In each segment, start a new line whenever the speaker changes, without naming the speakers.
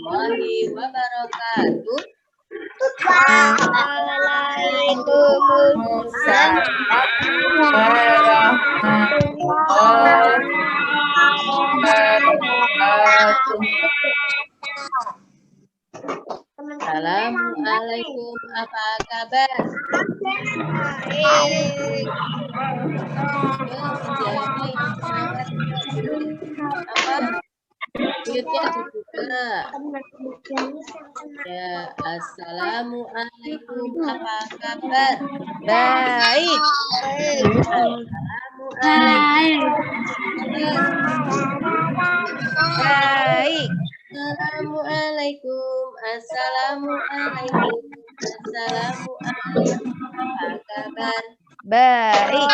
warahmatullahi wabarakatuh.
Waalaikumsalam
Assalamualaikum, apa kabar? Menjadi semangat apa? Buyutnya dibuka. Ya, assalamualaikum, apa kabar?
Baik.
Assalamualaikum.
Baik.
Assalamualaikum. Assalamualaikum. Assalamualaikum. Apa kabar?
Baik.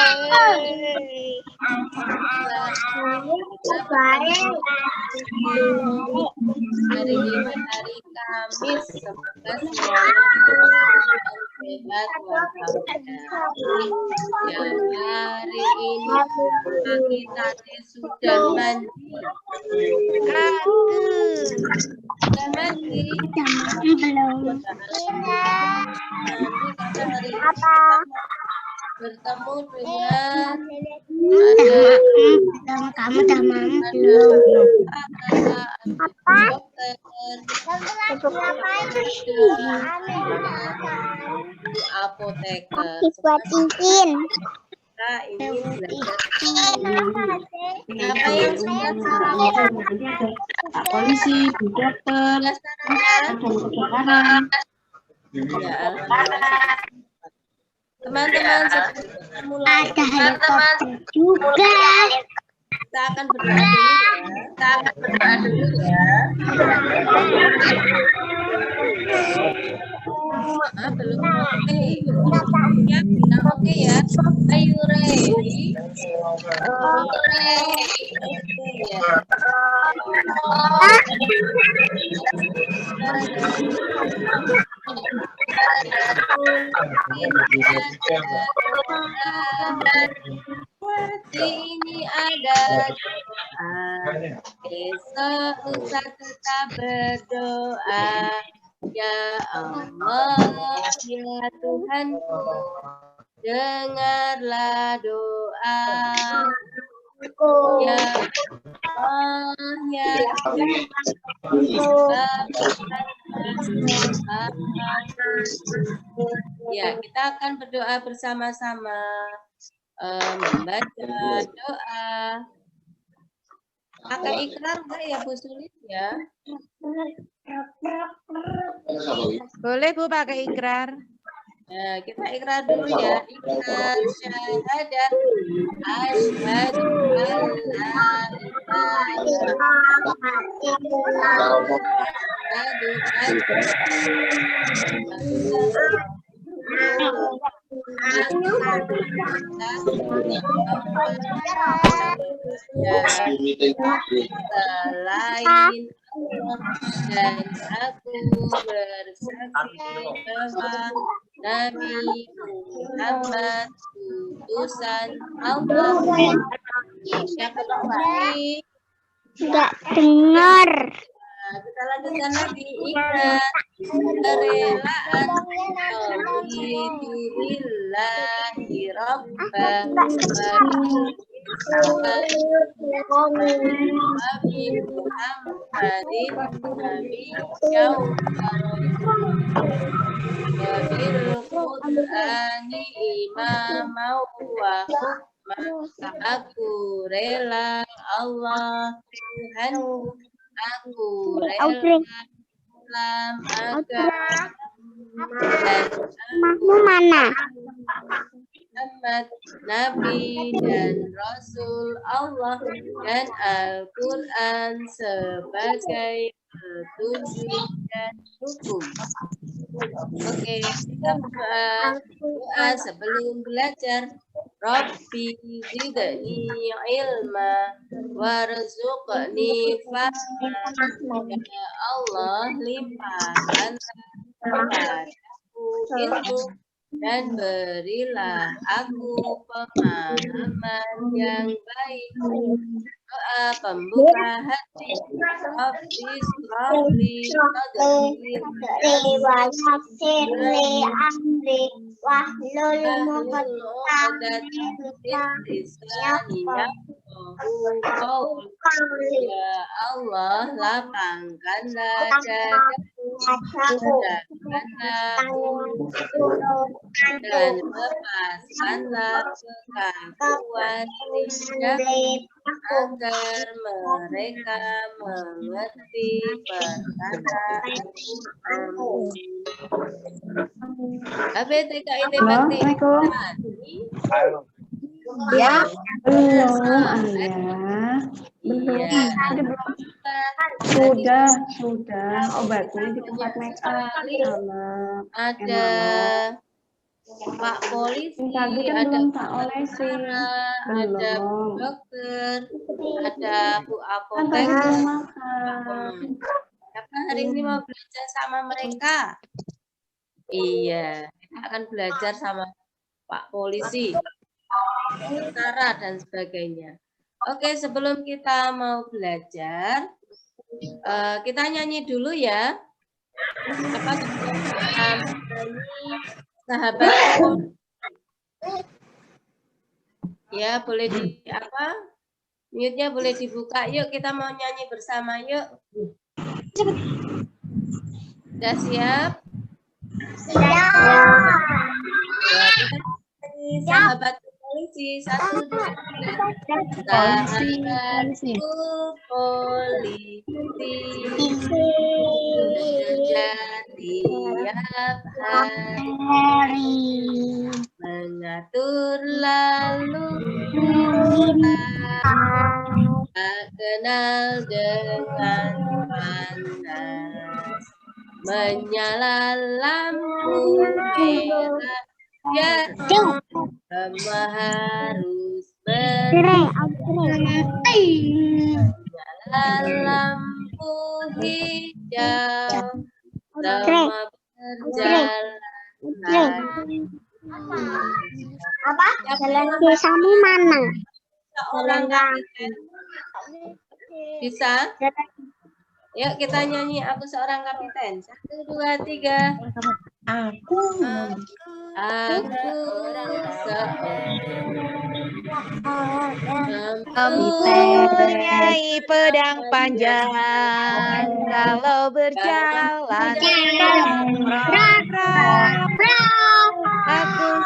Hari ini hari Kamis, semoga semuanya sehat walafiat. Ya, hari ini kita sudah mandi. Sudah mandi.
Belum.
Bertemu dengan
Kamu udah mandi
apoteker.
buat cincin.
Nah, ini belajar. Siapa yang sudah sarapan?
Pak polisi, Bu dokter,
Sudah sarapan?
kebakaran.
Ya, alhamdulillah. Teman-teman, sebelum mulai
Ada helikopter juga.
kita akan berdoa dulu ya. Kita akan berdoa dulu ya. Belum oke. Ya, bilang oke ya. Are you ready? Ya. Seperti ini ada doa. Besok lusa tetap berdoa. Ya Allah, ya Tuhanku, dengarlah doa. Ya Allah, ya Ya, kita akan berdoa bersama-sama, membaca doa. Pakai ikrar enggak ya, Bu Sulis ya?
Boleh Bu pakai ikrar.
Nah, kita ikrar dulu ya. Ikrar syahadat. Asyhadu an la selain dan aku bersaksi bahwa Nabi Muhammad utusan Allah. Yang kembali
Enggak dengar.
kita lanjutkan lagi. Ikrar kerelaan billahi rabbah Nabi Muhammadin Nabi Wabil Qur'ani imamau wa maka aku rela Allah Tuhanku, aku rela Islam agama dan
Mamamu mana?
Muhammad, Nabi dan Rasul Allah dan Al-Quran sebagai petunjuk dan hukum. Oke, kita berdoa. Doa sebelum belajar. Rabbi zidni ilma warzuqni fahma. Ya Allah, limpahkan kepadaku ilmu dan berilah aku pemahaman yang baik. Doa pembuka hati. Rabbi shrahli sadri
wa yassir li amri wahlul uqdatam
Ya Allah, lapangkanlah dadaku, dan lepaskanlah kekaguan lidahku agar mereka mengerti perkataanku. ABTKIT Bakti.
Ya, belum Ayah.
Iya.
Sudah. Obatnya di tempat make up.
Ada Pak Polisi,
Tadi kan
ada
belum
Pak
tak olesi.
ada Bu
Belum.
Dokter, ada Bu
Kan tadi
Apotek.
belum makan.
Siapa hari ini mau belajar sama mereka? Iya, kita akan belajar sama Pak Polisi, tentara dan sebagainya. Oke, sebelum kita mau belajar, kita nyanyi dulu ya. Apa sebelum kita nyanyi sahabatku? Ya, boleh di apa? Mute-nya boleh dibuka. Yuk, kita mau nyanyi bersama. Yuk. Sudah siap? Ya, kita nyanyi sahabat polisi. 1, 2, 3. Sahabatku polisi. Setiap hari mengatur lalu tak kenal dengan panas, menyala lampu merah, biar semua harus menyala lampu hijau, semua berjalan lagi.
Jalan desamu mana?
Seorang kapiten. Bisa? Yuk kita nyanyi Aku Seorang Kapiten. 1, 2, 3. Aku
Mempunyai pedang panjang, kalau berjalan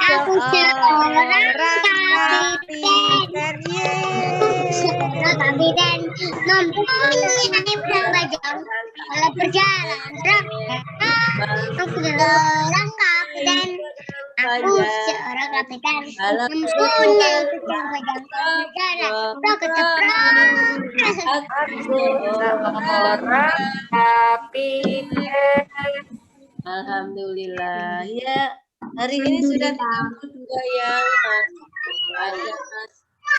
aku seorang kapiten.
Kapiten mempunyai pedang panjang, kalau berjalan aku seorang kapiten. Aku seorang kapiten mempunyai pedang panjang, kalau berjalan
Alhamdulillah ya. Hari ini sudah 32 yang masuk. Ada Mas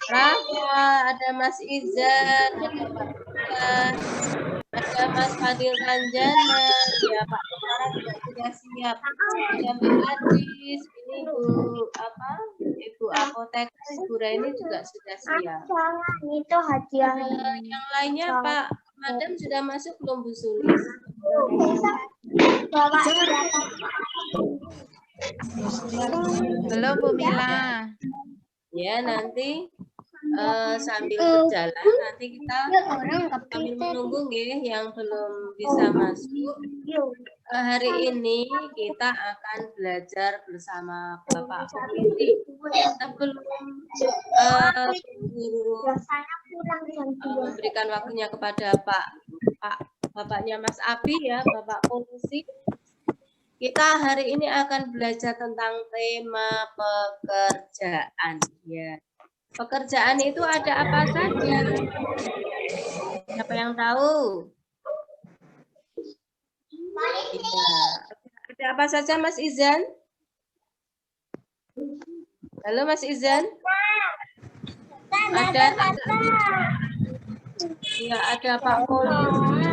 Rafa, ada Mas Izan, ada Pak Bukan, ada Mas Fadil Ranjana, ya Pak Tentara juga sudah siap. Ada Mbak Adis, ini Ibu Apotek, Ibu Raini juga sudah siap.
itu hadiah.
Yang lainnya Pak Madam sudah masuk belum Bu Sulis?
Belum Bu Mila.
Ya nanti sambil berjalan nanti kita sambil menunggu ya yang belum bisa masuk. Hari ini kita akan belajar bersama Bapak Polisi. Sebelum guru memberikan waktunya kepada Bapaknya Mas Abi ya, Bapak Polisi. Kita hari ini akan belajar tentang tema pekerjaan ya. Pekerjaan itu ada apa saja? Siapa yang tahu? Ya. Ada apa saja Mas Izan? Halo Mas Izan? Ada ya, ada Pak Polisi,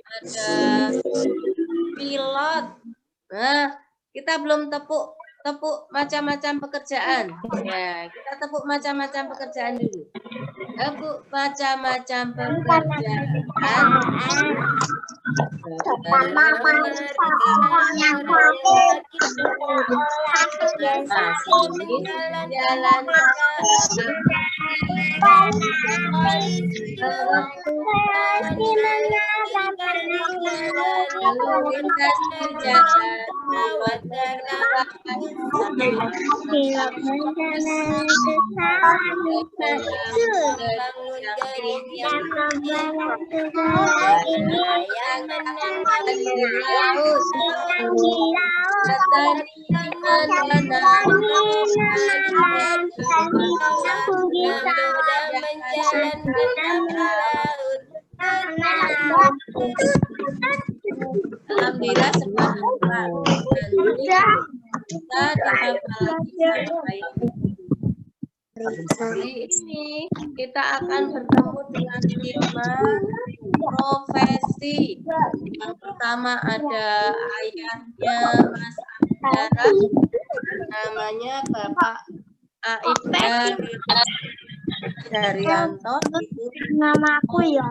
ada pilot, Nah, kita belum tepuk macam-macam pekerjaan. Ya, kita tepuk macam-macam pekerjaan dulu. Tepuk macam-macam pekerjaan. Jalan lalu lintas berjalan alhamdulillah semua Kali ini kita akan bertemu dengan 5 profesi. Yang pertama ada ayahnya Mas Abdara, namanya Bapak Aibda Daryanto. Itu
Nama aku ya.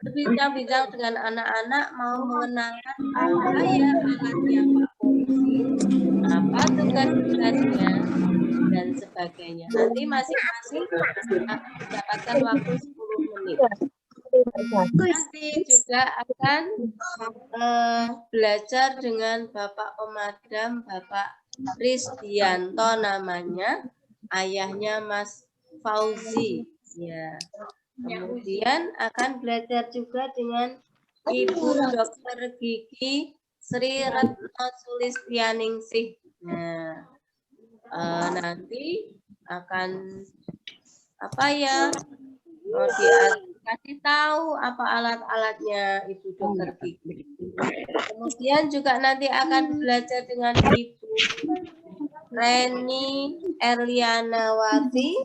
berbincang-bincang dengan anak-anak mau mengenalkan apa ya alatnya Pak Polisi, apa tugas-tugasnya dan sebagainya. Nanti masing-masing akan mendapatkan waktu 10 menit. Nanti juga akan belajar dengan Bapak Pemadam, Bapak Risdianto namanya, ayahnya Mas Fauzi. Ya. Kemudian akan belajar juga dengan Ibu Dr. Gigi Sri Retno Sulistianingsih. Nah, nanti akan apa ya? Mau dikasih tahu apa alat-alatnya Ibu Dr. Gigi. Kemudian juga nanti akan belajar dengan Ibu Reni Erlianawati,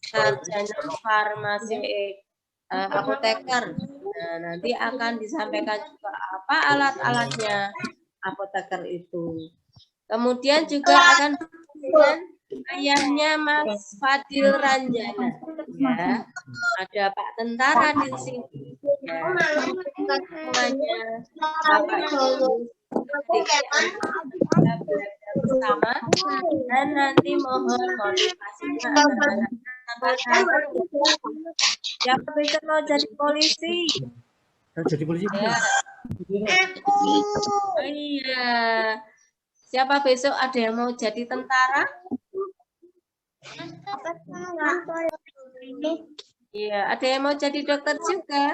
sarjana farmasi apoteker. Nah, nanti akan disampaikan juga apa alat-alatnya apoteker itu. Kemudian juga akan dengan ayahnya Mas Fadil Ranjana. Ya, ada Pak Tentara di sini. Ya, semuanya Bapak Ibu bersama dan nanti mohon motivasinya siapa bisa mau jadi polisi?
Jadi polisi.
Ya. Oh iya. Siapa besok ada yang mau jadi tentara? Iya, ada yang mau jadi dokter juga.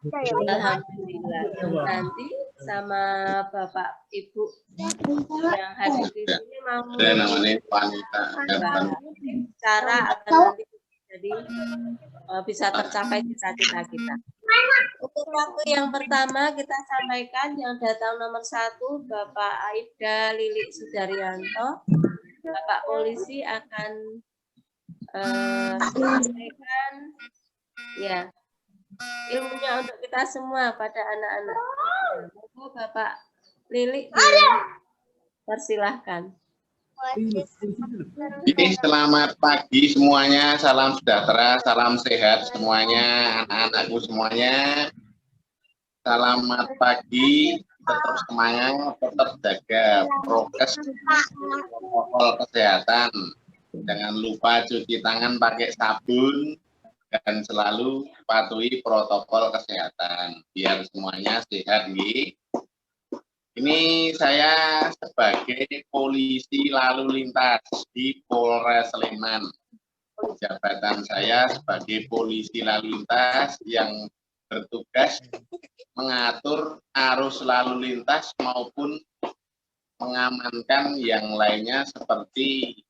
Alhamdulillah. Nanti sama Bapak Ibu yang hadir di sini mau cara agar nanti jadi bisa tercapai cita-cita kita. Untuk waktu yang pertama kita sampaikan yang datang nomor 1 Bapak Aibda Lili Sudaryanto. Bapak Polisi akan sampaikan ya ilmunya untuk kita semua pada anak-anak. Bapak Lili, persilahkan.
Selamat pagi semuanya, salam sejahtera, salam sehat semuanya, anak-anakku semuanya. Selamat pagi, tetap semangat, tetap jaga prokes protokol kesehatan. Jangan lupa cuci tangan pakai sabun dan selalu patuhi protokol kesehatan biar semuanya sehat nih. Ini saya sebagai polisi lalu lintas di Polres Sleman. Jabatan saya sebagai polisi lalu lintas yang bertugas mengatur arus lalu lintas maupun mengamankan yang lainnya seperti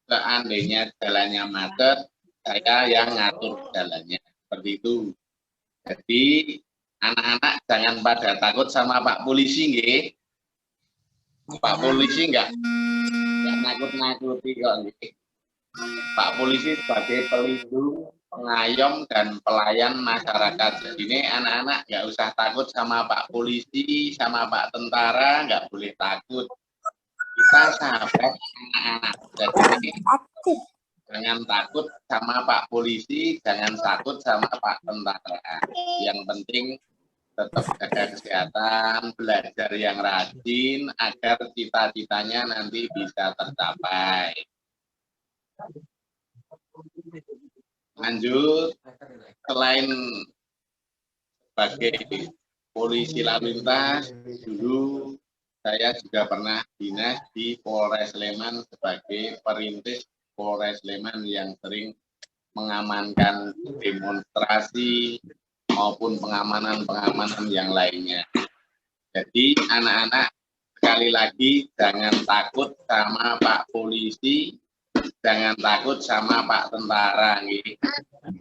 seandainya jalannya macet, saya yang ngatur jalannya. Seperti itu. Jadi anak-anak jangan pada takut sama Pak Polisi, nggih. Pak Polisi enggak nakut-nakuti kok, nggih. Pak Polisi sebagai pelindung pengayom dan pelayan masyarakat. Jadi ini anak-anak nggak usah takut sama Pak Polisi, sama Pak Tentara, nggak boleh takut. Kita sahabat anak-anak. Jadi jangan takut sama Pak Polisi, jangan takut sama Pak Tentara. Yang penting tetap jaga kesehatan, belajar yang rajin agar cita-citanya nanti bisa tercapai. Lanjut, selain sebagai polisi lalu lintas, dulu saya juga pernah dinas di Polres Sleman sebagai perintis Polres Sleman yang sering mengamankan demonstrasi maupun pengamanan-pengamanan yang lainnya. Jadi anak-anak sekali lagi jangan takut sama Pak Polisi, jangan takut sama Pak Tentara, nih.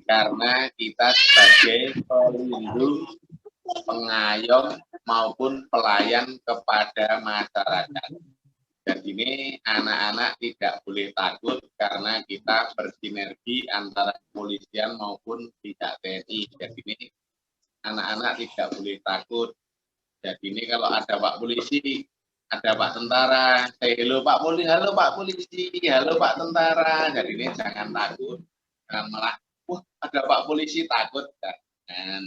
Karena kita sebagai pelindung, pengayom maupun pelayan kepada masyarakat. Dan ini anak-anak tidak boleh takut karena kita bersinergi antara kepolisian maupun pihak TNI. Jadi ini anak-anak tidak boleh takut. Jadi ini kalau ada Pak Polisi, ada Pak Tentara, halo Pak Polisi, halo Pak Polisi, halo Pak Tentara. Jadi ini jangan takut, jangan malah, wah ada Pak Polisi takut. Jangan.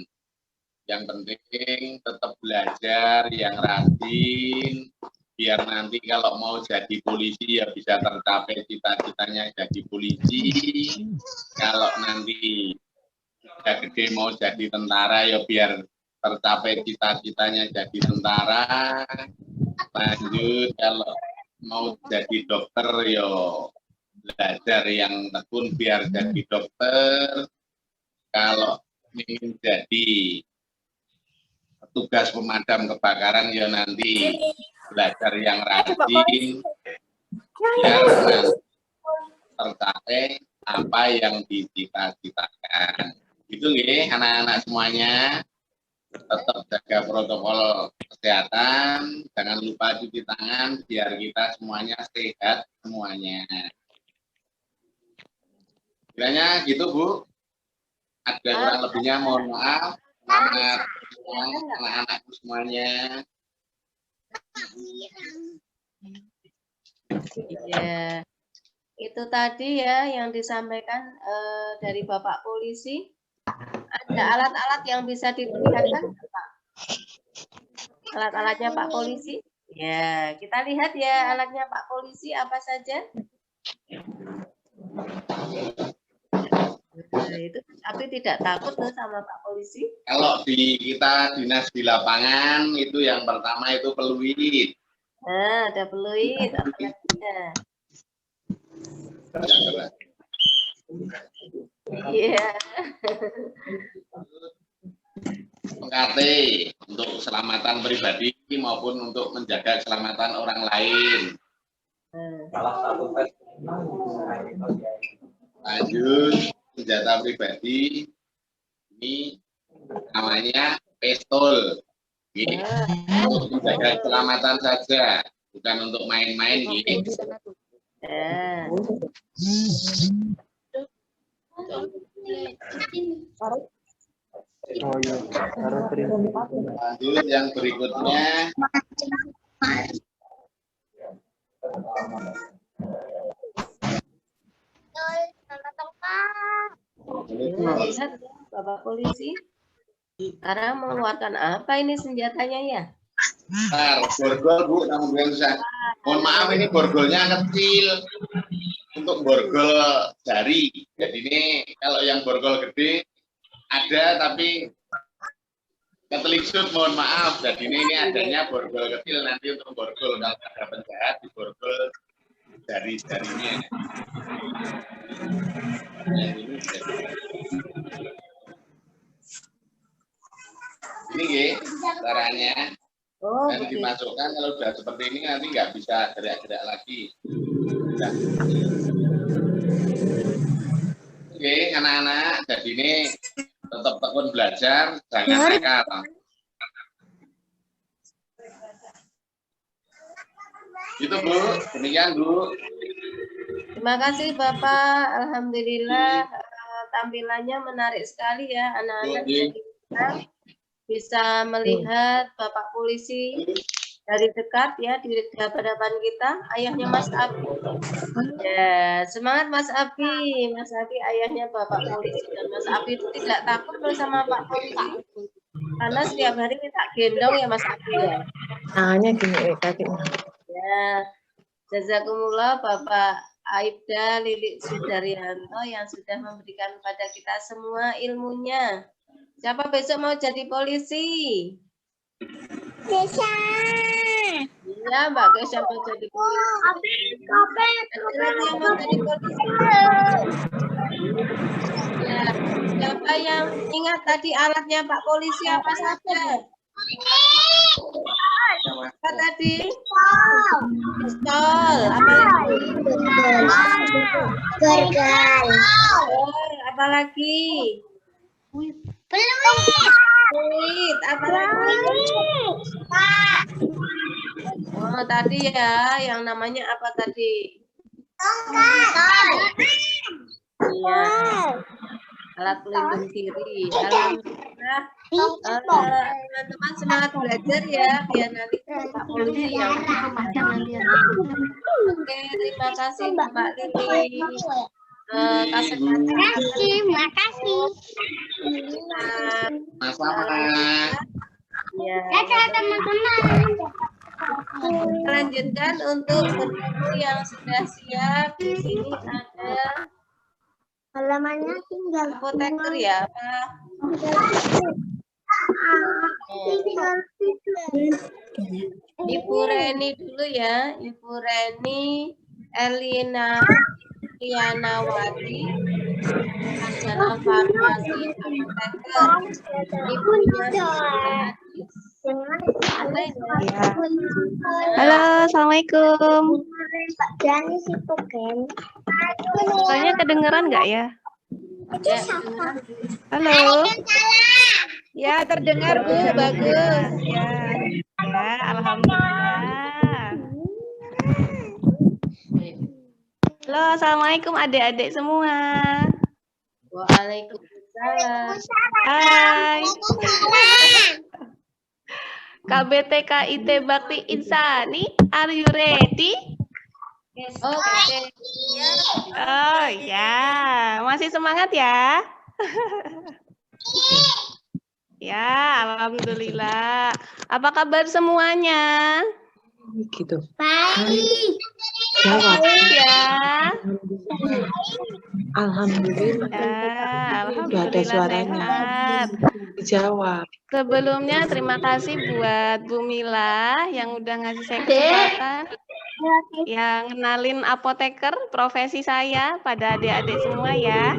Yang penting tetap belajar yang rajin, biar nanti kalau mau jadi polisi ya bisa tercapai cita-citanya jadi polisi. Kalau nanti udah gede mau jadi tentara ya biar tercapai cita-citanya jadi tentara. Lanjut, kalau mau jadi dokter yo belajar yang tekun biar jadi dokter. Kalau ingin jadi petugas pemadam kebakaran ya nanti belajar yang rajin biar tercapai apa yang dicita-citakan. Itu nggih anak-anak semuanya. Tetap jaga protokol kesehatan, jangan lupa cuci tangan biar kita semuanya sehat semuanya. Kiranya gitu Bu, ada kurang lebihnya mohon maaf. Semangat anak-anakku semuanya.
Ya, itu tadi ya yang disampaikan dari Bapak Polisi. Ada alat-alat yang bisa diperlihatkan, Pak? Alat-alatnya Pak Polisi? Ya, kita lihat ya alatnya Pak Polisi apa saja. Itu tapi tidak takut tuh sama Pak Polisi.
Kalau di kita dinas di lapangan itu yang pertama itu peluit.
Nah, ada peluit. Iya.
PKT untuk keselamatan pribadi maupun untuk menjaga keselamatan orang lain. Lanjut, senjata pribadi ini namanya pistol. Ini untuk menjaga keselamatan saja, bukan untuk main-main gitu. Lanjut yang berikutnya.
Lihat Bapak Polisi. Sekarang mengeluarkan apa ini senjatanya ya?
Borgol Bu, namun bisa. Mohon maaf ini borgolnya kecil untuk borgol jari. Jadi ini kalau yang borgol gede ada tapi keteliksut, mohon maaf. Jadi ini adanya borgol kecil nanti untuk borgol kalau ada penjahat di borgol jari-jarinya. Ini nggih caranya. Dan dimasukkan kalau sudah seperti ini nanti nggak bisa gerak-gerak lagi. Nah. Oke, anak-anak, jadi ini tetap tekun belajar, jangan nakal. Itu Bu, demikian Bu.
Terima kasih Bapak, alhamdulillah tampilannya menarik sekali ya anak-anak. Jadi kita bisa melihat Bapak Polisi dari dekat ya di hadapan kita, ayahnya Mas Abi. Ya, semangat Mas Abi. Mas Abi ayahnya Bapak Polisi dan Mas Abi itu tidak takut bersama Pak Polisi. Karena setiap hari kita gendong ya Mas Abi ya.
Tangannya gini kakinya.
Ya, jazakumullah Bapak Aibda Lilik Sudaryanto yang sudah memberikan pada kita semua ilmunya. Siapa besok mau jadi polisi?
Bisa.
Iya, Mbak Kesha mau jadi polisi. Ada lagi yang mau jadi polisi? Ya, siapa yang ingat tadi alatnya Pak Polisi apa saja? Apa tadi? Pistol. Apa lagi?
Gergal.
Apa lagi? Peluit. Apa lagi? Oh, tadi ya, yang namanya apa tadi? Iya. Alat pelindung diri. Alhamdulillah. Teman-teman semangat belajar ya, biar nanti Pak Polisi yang Oke, terima kasih Mbak Lili.
Terima kasih.
Sama-sama.
Ya.
Dadah teman-teman.
Kita lanjutkan untuk guru yang sudah siap. Di sini ada
Halamannya tinggal
apoteker ya, Pak. Ibu Reni dulu ya, Ibu Reni Lianawati, sarjana farmasi apoteker. Ibunya ada ya.
Halo, assalamualaikum.
Pak Jani sih kan.
Soalnya kedengeran nggak ya?
Ya,
Halo. Ya, terdengar Bu, bagus. Ya, ya, alhamdulillah. Halo, assalamualaikum adik-adik semua.
Waalaikumsalam.
Hai. KBTK IT Bakti Insani, are you ready?
Oke.
Oh ya, masih semangat ya? Ya, alhamdulillah. Apa kabar semuanya?
Gitu.
Baik.
Jawab.
Ya.
Alhamdulillah.
Ya,
Udah ada suaranya.
sehat.
Dijawab.
Sebelumnya terima kasih buat Bu Mila yang udah ngasih saya kesempatan yang kenalin apoteker profesi saya pada adik-adik semua ya.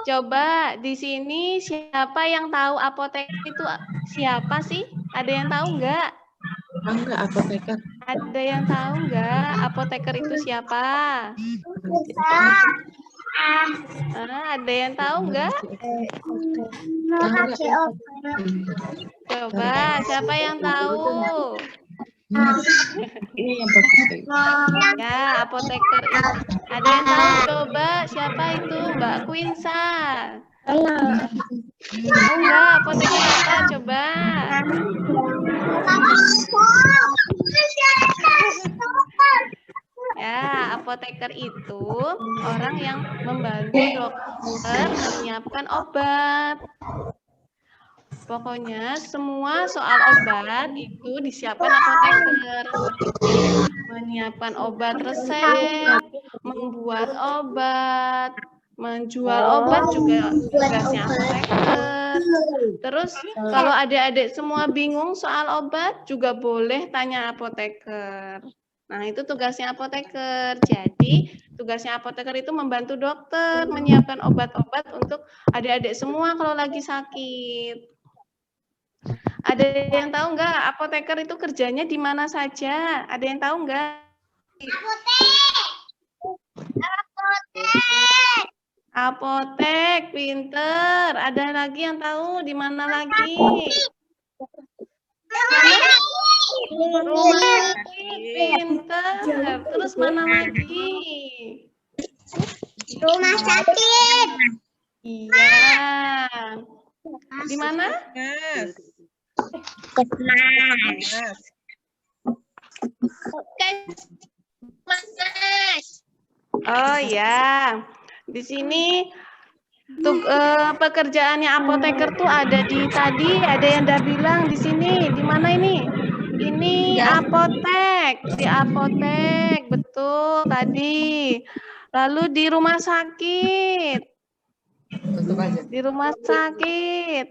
Coba di sini siapa yang tahu apoteker itu siapa sih? Ada yang tahu nggak?
Enggak apoteker.
Ada yang tahu nggak apoteker itu siapa? Ada yang tahu nggak? Coba siapa yang tahu?
Ini yang bagus.
Ya, apoteker itu. Ada yang tahu? Coba siapa itu? Mbak Quinsa. Tahu nggak apoteker apa? Coba. Ya, apoteker itu orang yang membantu dokter menyiapkan obat. Pokoknya semua soal obat itu disiapkan apoteker. Menyiapkan obat resep, membuat obat, menjual obat juga tugasnya apoteker. Terus kalau adik-adik semua bingung soal obat juga boleh tanya apoteker. Nah, itu tugasnya apoteker. Jadi, tugasnya apoteker itu membantu dokter menyiapkan obat-obat untuk adik-adik semua kalau lagi sakit. Ada yang tahu nggak apoteker itu kerjanya di mana saja? Ada yang tahu nggak? Apotek, pinter. Ada lagi yang tahu di mana lagi? Rumah sakit, pinter. Terus mana lagi?
Rumah sakit.
Iya. Di mana?
Mas.
Oh ya. Di sini pekerjaannya apoteker tuh ada di tadi, ada yang udah bilang di sini. Di mana ini? Ini apotek, di apotek, betul tadi. Lalu di rumah sakit. Di rumah sakit.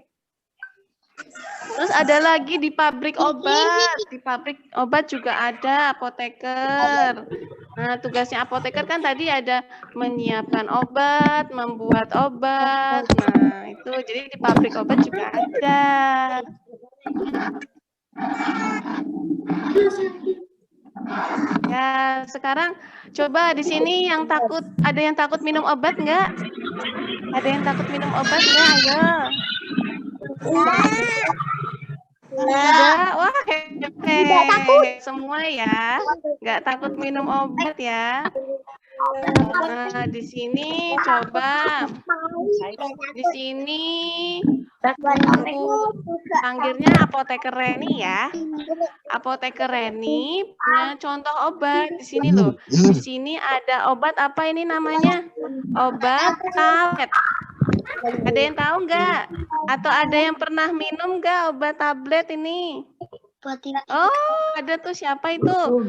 Terus ada lagi di pabrik obat. Di pabrik obat juga ada apoteker. Nah, tugasnya apoteker kan tadi ada menyiapkan obat, membuat obat. Nah, itu jadi di pabrik obat juga ada. Ya, sekarang coba di sini yang takut, ada yang takut minum obat nggak? Ada yang takut minum obat nggak? Ayo. Enggak, wah hebat semua ya, nggak takut minum obat ya. Nah, di sini coba, di sini aku panggilnya apoteker Reni ya. Apoteker Reni punya contoh obat di sini loh. Di sini ada obat apa ini namanya? Obat tablet. Ada yang tahu nggak? Atau ada yang pernah minum nggak obat tablet ini? Oh, ada tuh siapa itu?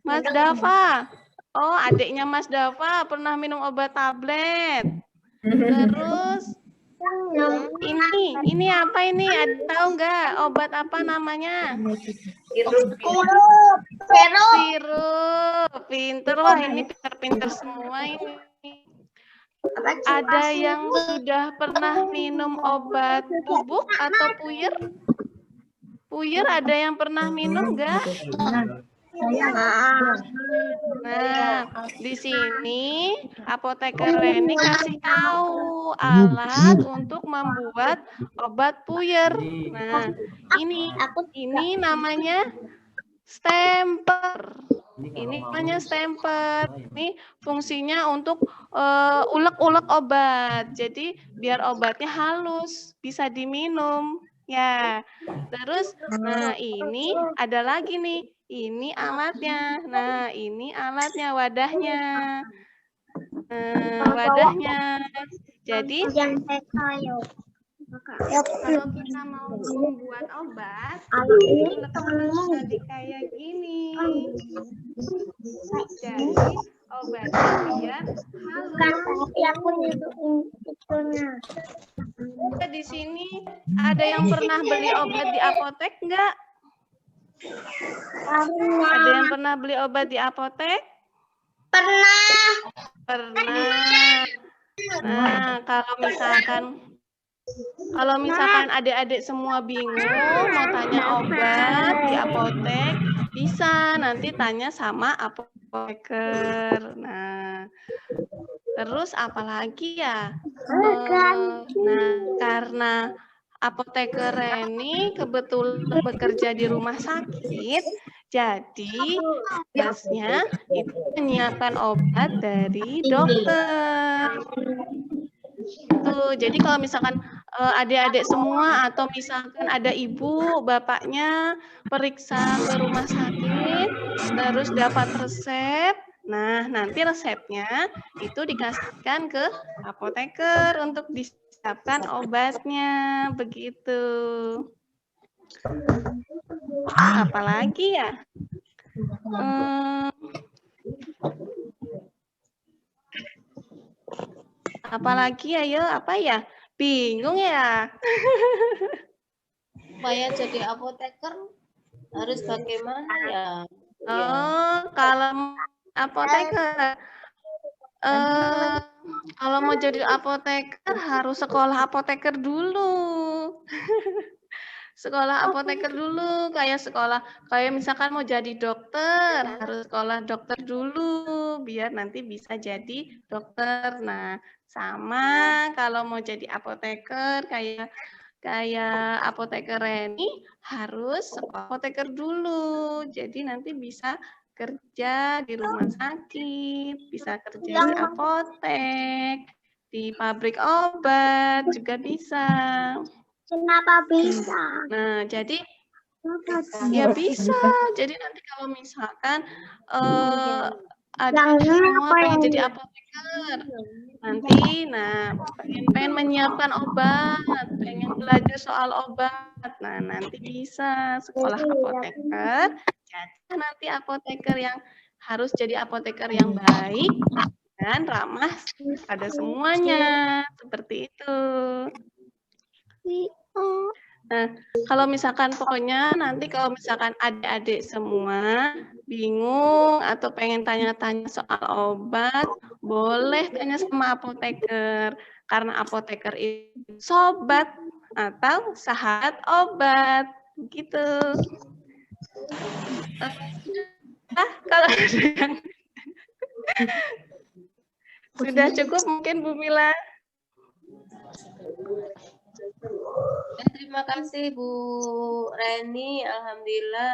Mas Dava. Oh, adiknya Mas Dava pernah minum obat tablet. Terus ini apa ini? Ada tahu nggak obat apa namanya? Sirup. Pinter, wah ini pinter-pinter semua ini. Ada yang sudah pernah minum obat bubuk atau puyer? Puyer ada yang pernah minum nggak? Nah, di sini apoteker Reni kasih tahu alat untuk membuat obat puyer. Nah, ini namanya stemper. Ini namanya stemper. Ini fungsinya untuk ulek-ulek obat. Jadi biar obatnya halus, bisa diminum. Ya. Terus, nah ini ada lagi nih. Ini alatnya. Nah, ini alatnya, wadahnya. Wadahnya. Jadi kalau kita mau membuat obat, jadi kayak gini. Jadi obatnya biar halus. Di sini ada yang pernah beli obat di apotek nggak? Ada yang pernah beli obat di apotek? Pernah. Nah, kalau misalkan adik-adik semua bingung mau tanya obat di apotek, bisa nanti tanya sama apoteker. Nah, terus apalagi ya? Nah, karena apoteker Reni kebetulan bekerja di rumah sakit, jadi tugasnya itu menyiapkan obat dari dokter. Tuh, jadi kalau misalkan adik-adik semua atau misalkan ada ibu, bapaknya periksa ke rumah sakit, terus dapat resep, nah nanti resepnya itu dikasihkan ke apoteker untuk disiapkan obatnya, begitu. Apalagi ya? Apalagi ayo, apa ya? Bingung ya?
Supaya jadi apoteker harus bagaimana ya?
Oh, kalau apoteker, kalau mau jadi apoteker harus sekolah apoteker dulu. Sekolah apoteker dulu, kayak misalkan mau jadi dokter, harus sekolah dokter dulu, biar nanti bisa jadi dokter. Nah, sama kalau mau jadi apoteker, kayak apoteker Reni, harus sekolah apoteker dulu. Jadi nanti bisa kerja di rumah sakit, bisa kerja di apotek, di pabrik obat juga bisa.
Kenapa bisa?
Nah, jadi ya bisa. Jadi nanti kalau misalkan ada semua pengen jadi apoteker, nanti pengen menyiapkan obat, pengen belajar soal obat, nah nanti bisa sekolah apoteker. Jadi nanti apoteker yang harus jadi apoteker yang baik dan ramah pada semuanya, seperti itu. Nah, kalau misalkan pokoknya nanti kalau misalkan adik-adik semua bingung atau pengen tanya-tanya soal obat, boleh tanya sama apoteker. Karena apoteker itu sobat atau sahabat obat. Gitu. Kalau sudah cukup mungkin Bu Mila.
Terima kasih Bu Reni, alhamdulillah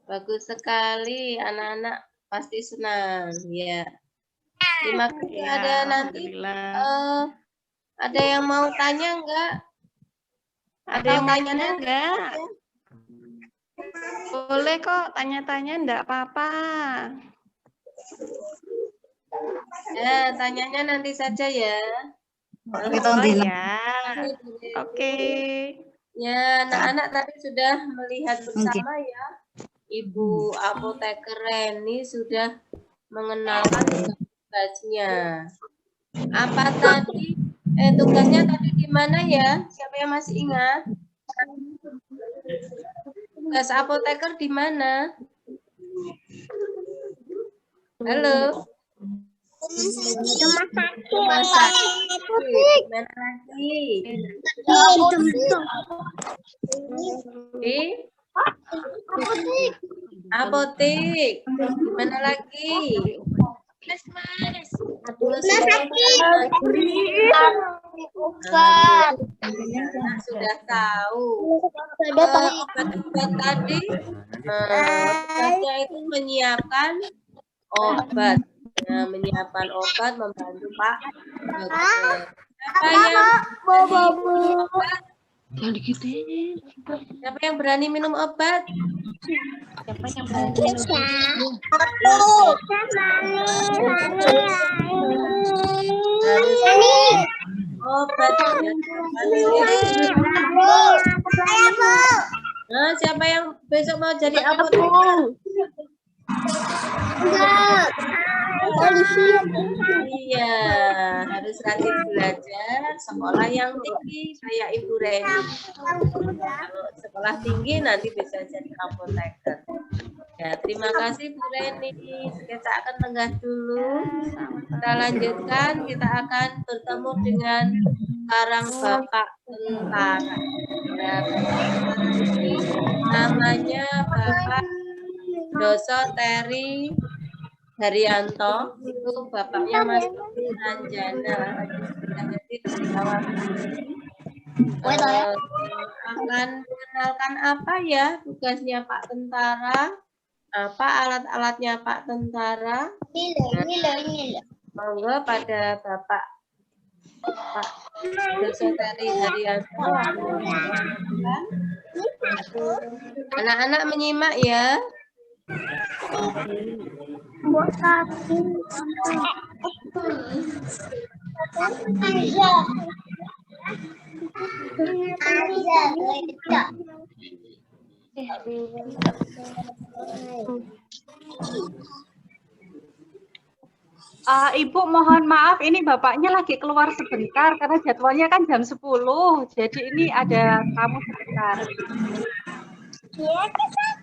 bagus sekali, anak-anak pasti senang ya. Terima kasih.
Ya,
Ada nanti
alhamdulillah.
ada yang mau tanya enggak?
Ada yang mau tanya enggak? Boleh kok tanya-tanya, enggak apa-apa.
Ya, tanyanya nanti saja ya.
Oh ya, oke.
Ya, anak-anak tadi sudah melihat bersama ya. Ibu apoteker Reni sudah mengenalkan tugasnya. Apa tadi? Tugasnya tadi di mana ya? Siapa yang masih ingat? Tugas apoteker di mana? Halo. Rumah sakit. Mana lagi? Di apotek. Mana lagi? Sudah tahu. Obat-obat tadi, tugasnya itu menyiapkan obat. Nah, menyiapkan obat membantu Pak dokter. Siapa yang berani minum obat? Siapa yang berani minum obat? Nah, siapa yang besok mau jadi apoteker? Iya, harus rajin belajar, sekolah yang tinggi kayak Ibu Reni. Kalau sekolah tinggi nanti bisa jadi apoteker. Ya, terima kasih Bu Reni. Kita akan lenggah dulu. Kita lanjutkan, kita akan bertemu dengan sekarang Bapak Tentara. Ya, namanya Bapak Doso Teri Haryanto, itu bapaknya Mas Ranjana. Akan mengenalkan apa ya tugasnya Pak Tentara, apa alat-alatnya Pak Tentara. Monggo pada Bapak Doso Teri Haryanto. Anak-anak menyimak ya.
Ibu mohon maaf, ini bapaknya lagi keluar sebentar karena jadwalnya kan jam 10. Jadi ini ada tamu sebentar.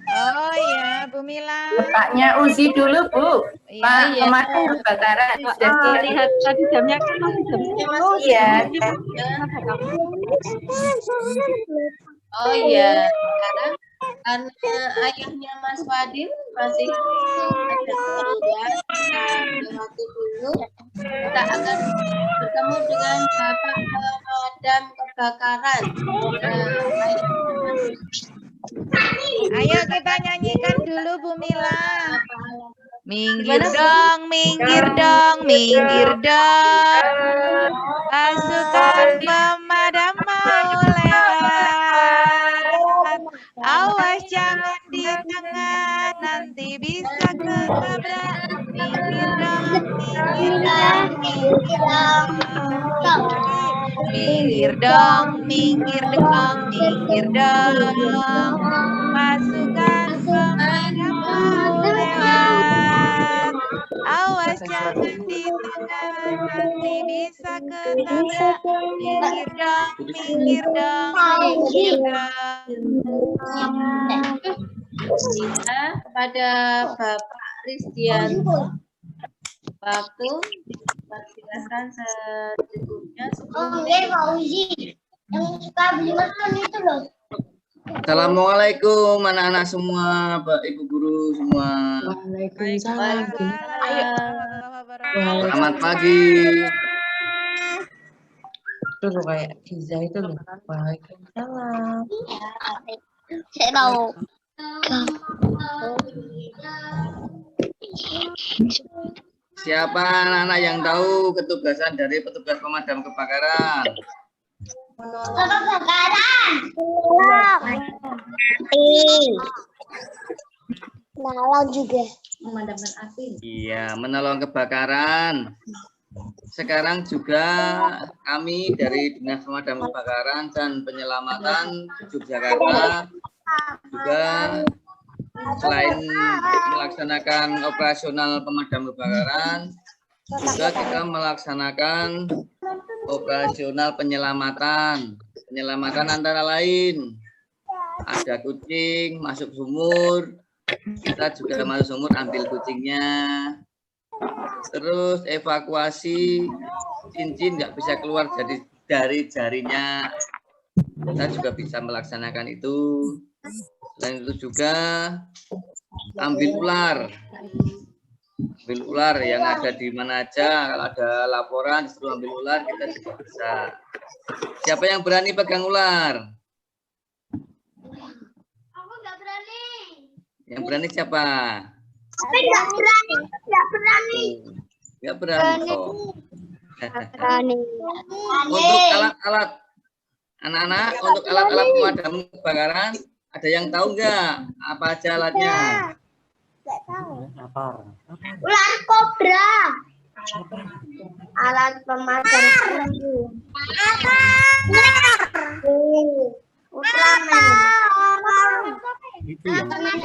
Oh iya, Bu Mila.
Bapaknya uji dulu, Bu. Pak,
Iya.
kemarin kebakaran sudah
Lihat tadi jamnya kan masih jam 10.
Iya.
Oh iya, sekarang karena ayahnya Mas Fadil masih ada keperluan, waktu dulu kita akan bertemu dengan Bapak Pemadam Kebakaran.
Ayo kita nyanyikan dulu Bu Mila. Minggir dong, minggir dong, minggir dong. Pasukan pemadam mau lewat. Awas jangan di tengah, nanti bisa ketabrak. Minggir dong, minggir dong, minggir dong. Minggir dong, minggir dong, minggir dong. Pasukan pemadam mau lewat. Awas jangan di tengah, nanti bisa ketabrak. Minggir dong, minggir dong, minggir dong.
Kepada Bapak Risdianto, waktu persilakan secukupnya.
Yang suka beli makan itu loh.
Assalamualaikum anak-anak semua, Bapak Ibu guru semua.
Waalaikumsalam.
Selamat pagi.
Itu loh kayak pizza itu loh. Waalaikumsalam.
Saya tahu.
Siapa anak-anak yang tahu ketugasan dari petugas pemadam kebakaran?
Kebakaran. Nolong juga.
Memadamkan api.
Iya, menolong kebakaran. Sekarang juga kami dari Dinas Pemadam Kebakaran dan Penyelamatan Yogyakarta juga selain melaksanakan operasional pemadam kebakaran, juga kita melaksanakan operasional penyelamatan. Penyelamatan antara lain ada kucing masuk sumur, kita juga masuk sumur ambil kucingnya. Terus evakuasi cincin nggak bisa keluar dari jarinya, kita juga bisa melaksanakan itu. Selain itu juga ambil ular yang ada di mana aja. Kalau ada laporan disuruh ambil ular, kita juga bisa. Siapa yang berani pegang ular?
Aku nggak berani.
Yang berani siapa?
Tapi nggak berani.
Nggak berani. Oh.
Berani.
Untuk alat-alat anak-anak, untuk alat-alat pemadam kebakaran, ada yang tahu nggak apa aja alatnya?
Nggak tahu. Ular kobra. Alat pemadam Ultraman.
Itu yang alat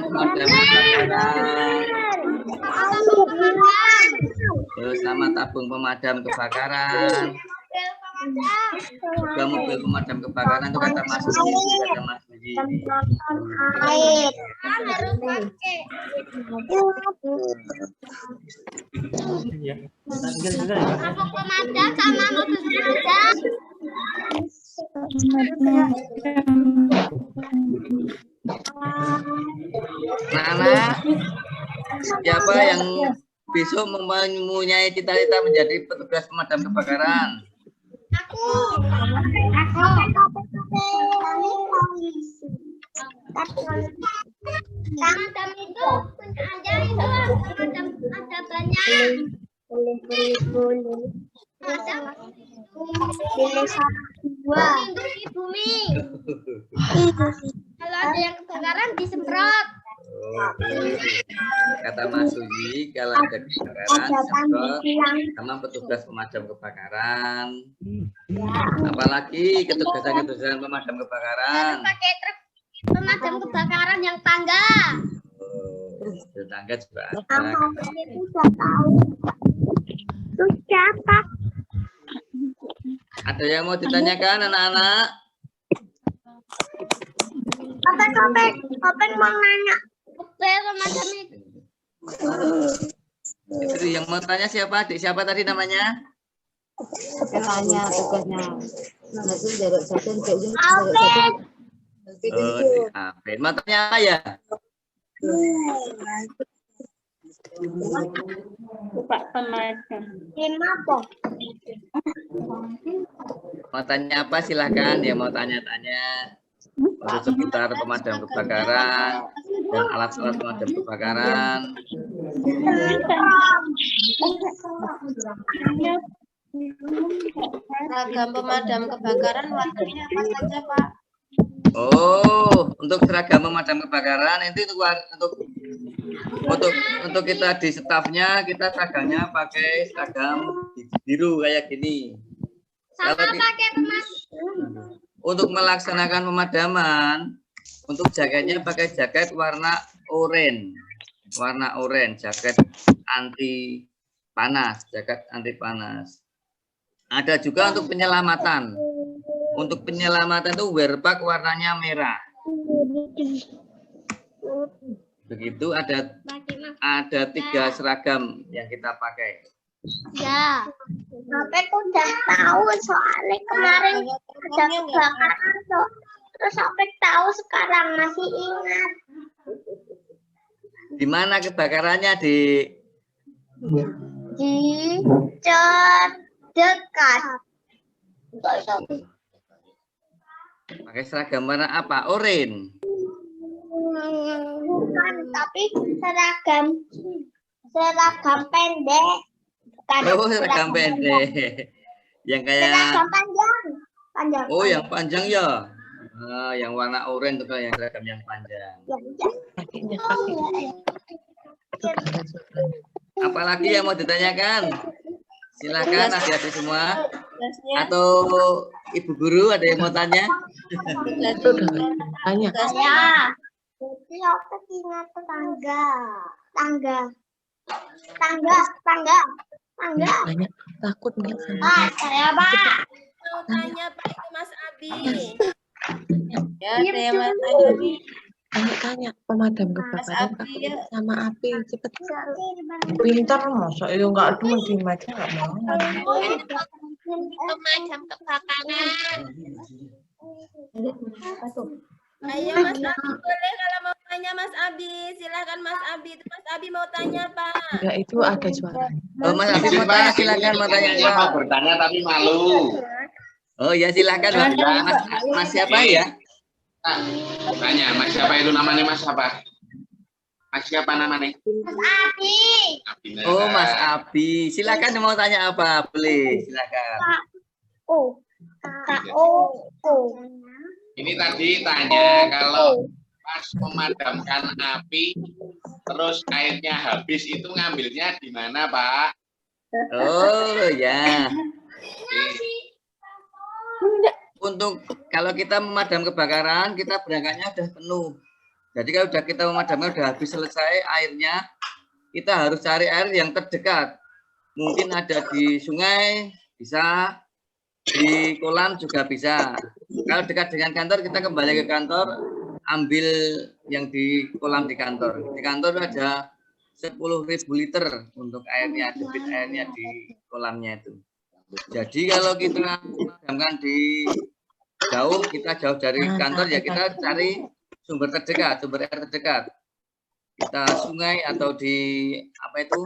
pemadam kebakaran. Terus sama tabung pemadam kebakaran. Juga mobil pemadam kebakaran itu kata Mas Budi, kata Mas Budi.
Air. Tabung pemadam sama mobil pemadam.
Anak-anak, siapa yang besok mempunyai cita-cita menjadi petugas pemadam kebakaran?
Aku. Pemadam itu punya aja itu ada banyak. Boleh. Pilih satu dua. Di bumi. Kalau ada yang kebakaran disemprot.
Kata Mas Suji, kalau ada kebakaran disemprot sama petugas pemadam kebakaran. Apalagi ketugasan pemadam kebakaran.
Pakai truk pemadam kebakaran yang tangga.
Tetangga juga ada.
Itu sudah tahu. Itu siapa?
Ada yang mau ditanyakan anak-anak?
Open mau nanya. Pemadam itu.
Itu yang mau tanya siapa? Adik siapa tadi namanya?
Tanya tugasnya. Nanti jarak satu
Oh, Adik. Mau tanya apa ya?
Pak pemadam. Apa?
Mau tanya apa silahkan ya, mau tanya-tanya untuk seputar pemadam kebakaran dan alat-alat pemadam kebakaran.
Seragam pemadam kebakaran warnanya apa saja, Pak?
Oh, untuk seragam pemadam kebakaran itu untuk kita di stafnya, kita seragamnya pakai seragam biru kayak gini.
Sama
Kalau
pakai emas.
untuk melaksanakan pemadaman, untuk jaketnya pakai jaket warna oranye. Warna oranye, jaket anti panas, jaket anti panas. Ada juga untuk penyelamatan. Untuk penyelamatan itu wearpack warnanya merah. Begitu ada 3 seragam yang kita pakai.
Ya. Sampai aku udah tahu soalnya kemarin ada kebakaran tuh. Terus sampai tahu sekarang masih ingat.
Di mana kebakarannya, Dik?
Di terdekat.
Pakai seragam warna apa? Oranye.
Bukan, tapi seragam pendek. Bukan,
Oh, seragam pendek. Yang kayak
seragam panjang.
oh, yang panjang ya. Ah, yang warna oranye itu yang seragam yang panjang. Apalagi yang mau ditanyakan? Silakan adik-adik semua. Atau Ibu Guru ada yang mau tanya?
Tanya.
Ya. Jadi aku ingat tangga.
Tanya. Takut nggak sama?
Ah, saya Pak.
Mau tanya Pak itu Mas Abi. Ya, ada yang mau tanya nih.
Tanya pemadam kebakaran
Abi,
takut
ya.
sama api cepet. Pintar masa ya nggak cuma di aja nggak mau.
Pemadam kebakaran.
Ayo Mas Abi, boleh kalau mau tanya Mas Abi. Silakan Mas Abi. Itu Mas Abi mau tanya, Pak.
Ya itu ada suara.
Oh, Mas Abi mau tanya, silakan mau tanya.
Mau bertanya tapi malu.
Oh ya, silakan Mas siapa ya?
Nah, tanya Mas siapa itu namanya Mas apa? Mas siapa namanya?
Mas Abi.
Abinara.
Oh, Mas Abi. Silakan mau tanya apa? Boleh, silakan.
Oh.
Ini tadi tanya kalau pas memadamkan api terus airnya habis itu ngambilnya di mana, Pak?
Oh ya. Untuk kalau kita memadam kebakaran, kita berangkatnya sudah penuh. Jadi kalau sudah kita memadamkan sudah habis selesai airnya, kita harus cari air yang terdekat. Mungkin ada di sungai, bisa di kolam juga bisa. Kalau dekat dengan kantor, kita kembali ke kantor, ambil yang di kolam di kantor. Di kantor ada 10.000 liter untuk airnya, debit airnya di kolamnya itu. Jadi kalau kita memadamkan di jauh, kita jauh dari kantor, ya kita cari sumber terdekat, sumber air terdekat. Kita sungai atau di apa itu,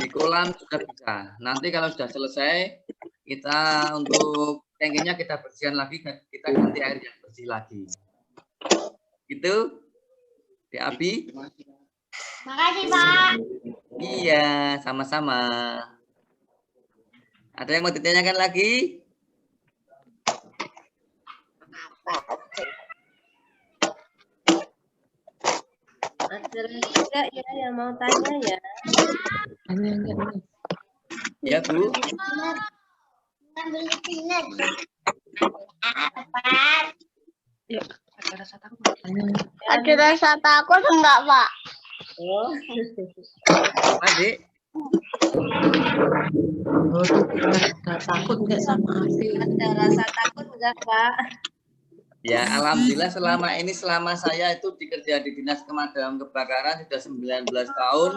di kolam sudah bisa. Nanti kalau sudah selesai, kita untuk tangkinya kita bersihkan lagi, kita ganti air yang bersih lagi. Itu, Di Abi.
Makasih, Pak.
Iya, sama-sama. Ada yang mau ditanyakan lagi?
Ada lagi enggak ya yang mau tanya ya?
Tanya enggak?
Ya, Bu.
Ambil sini.
Ya, ada rasa takut. Tanya.
Ada rasa takut enggak, Pak?
Oh.
Apa, Dik?
Oh, nggak takut nggak sama api?
Ada rasa takut enggak, Pak?
Ya, alhamdulillah selama saya itu dikerja di Dinas Pemadam Kebakaran sudah 19 tahun,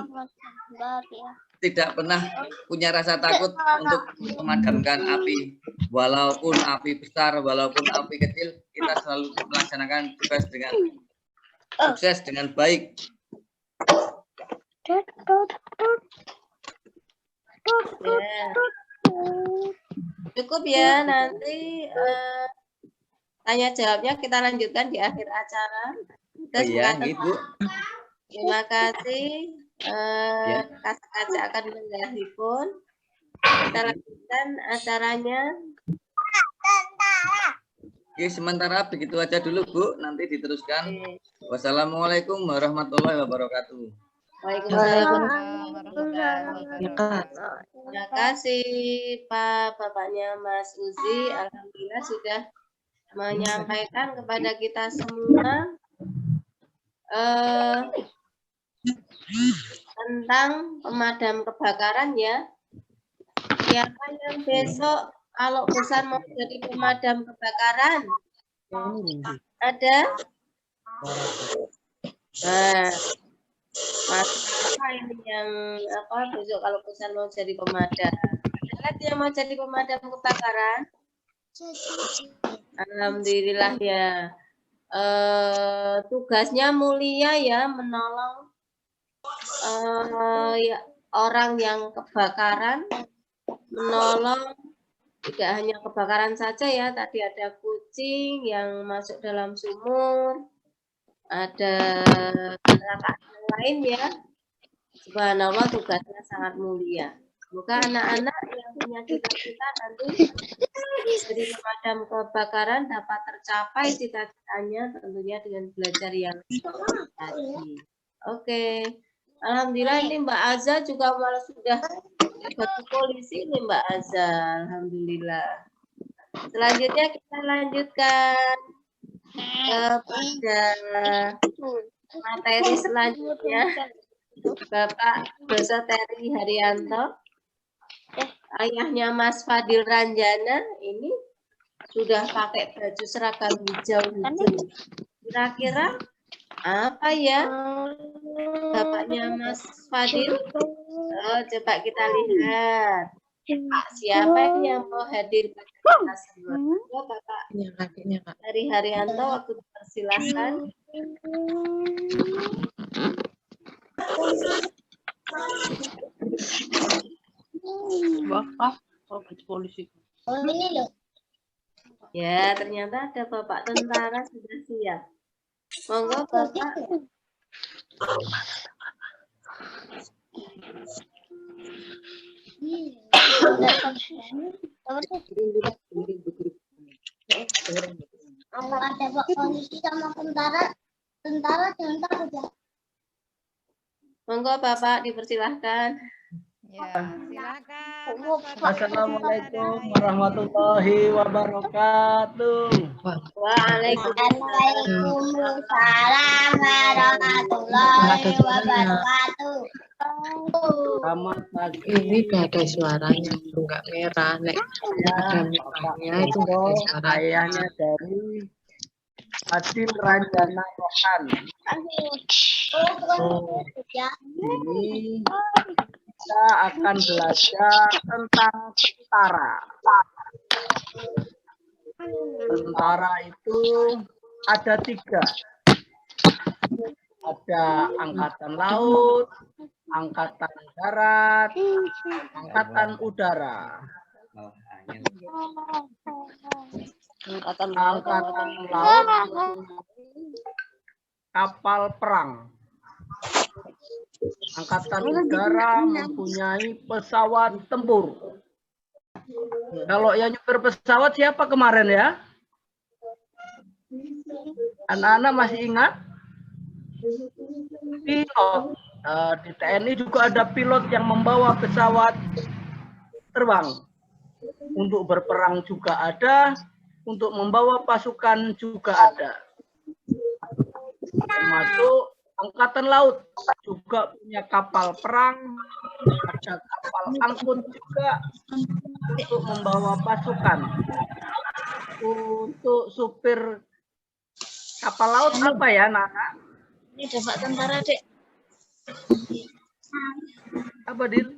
tidak pernah punya rasa takut untuk memadamkan api. Walaupun api besar, walaupun api kecil, kita selalu melaksanakan tugas dengan sukses dengan baik.
Ya. Cukup ya, nanti tanya jawabnya kita lanjutkan di akhir acara. Kita
Iya,
sudah
Ibu.
terima kasih.
Ya.
Kaca akan menggahipun. Kita lanjutkan acaranya.
Oke, sementara begitu aja dulu, Bu. Nanti diteruskan. Wassalamualaikum warahmatullahi wabarakatuh.
Waalaikumsalam.
Ya, Kak.
Terima kasih Pak, Bapaknya Mas Uzi. Alhamdulillah sudah menyampaikan kepada kita semua tentang pemadam kebakaran ya. Siapa yang besok kalau besar mau jadi pemadam kebakaran? Ada? Nah, Mas apa ini yang apa besok kalau besar mau jadi pemadam? Ada lagi yang mau jadi pemadam kebakaran? Alhamdulillah ya. Tugasnya mulia ya, menolong ya, orang yang kebakaran, menolong tidak hanya kebakaran saja ya, tadi ada kucing yang masuk dalam sumur, ada kecelakaan yang lain ya. Subhanallah, tugasnya sangat mulia. Semoga anak-anak yang punya cita-cita nanti jadi pemadam kebakaran dapat tercapai cita-citanya tentunya dengan belajar yang tadi. Oke. Alhamdulillah ini Mbak Azza juga malah sudah batu polisi ini Mbak Azza. Alhamdulillah. Selanjutnya kita lanjutkan kepada materi selanjutnya. Bapak Dosa Teri Haryanto, ayahnya Mas Fadil Ranjana ini sudah pakai baju seragam hijau-hijau. Kira-kira apa ya bapaknya Mas Fadil? Coba kita lihat. Pak siapa yang mau hadir pada kita semua? Bapak Teri Haryanto, waktu dipersilahkan.
Polisi.
Oh, ini loh.
Ya, ternyata ada Bapak tentara sudah siap. Monggo Bapak.
Kalau ada Pak polisi sama tentara jangan takut ya.
Monggo Bapak dipersilahkan.
Ya, silakan.
Assalamualaikum warahmatullahi wabarakatuh.
Waalaikumsalam warahmatullahi wabarakatuh.
Selamat pagi.
Ini gak ada suaranya, enggak merah, Nek. Ada merahnya itu enggak ada suaranya.
Ayahnya dari Fadil Ranjana Rohan. Ini kita akan belajar tentang tentara. Tentara itu ada 3. Ada angkatan laut, angkatan darat, angkatan udara. Angkatan laut kapal perang. Angkatan udara mempunyai pesawat tempur. Kalau yang nyupir pesawat siapa kemarin ya? Anak-anak masih ingat? Pilot. Di TNI juga ada pilot yang membawa pesawat terbang. Untuk berperang juga ada, untuk membawa pasukan juga ada. Termasuk angkatan laut juga punya kapal perang, ada kapal angkut juga untuk membawa pasukan. Untuk supir kapal laut apa ya, Nana?
Ini ada Pak tentara, Dek.
Apa, Dil?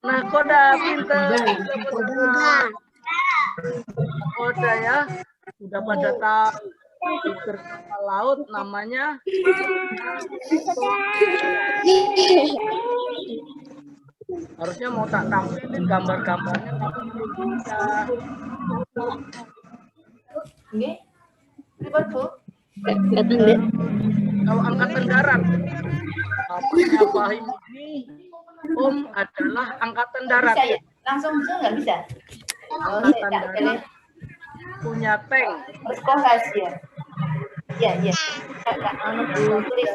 Nah, koda pinter. Koda ya, sudah pada tahu. Supir kapal laut namanya harusnya mau tak tampilin gambar-gambarnya tapi belum bisa.
Nggih. Pripun, Bu?
Kalau angkatan darat, Pak Fahim ini Om adalah angkatan darat.
Bisa ya? Langsung nggak bisa?
Angkatan darat punya tank.
Terus kok rahasia? Iya. Tulis.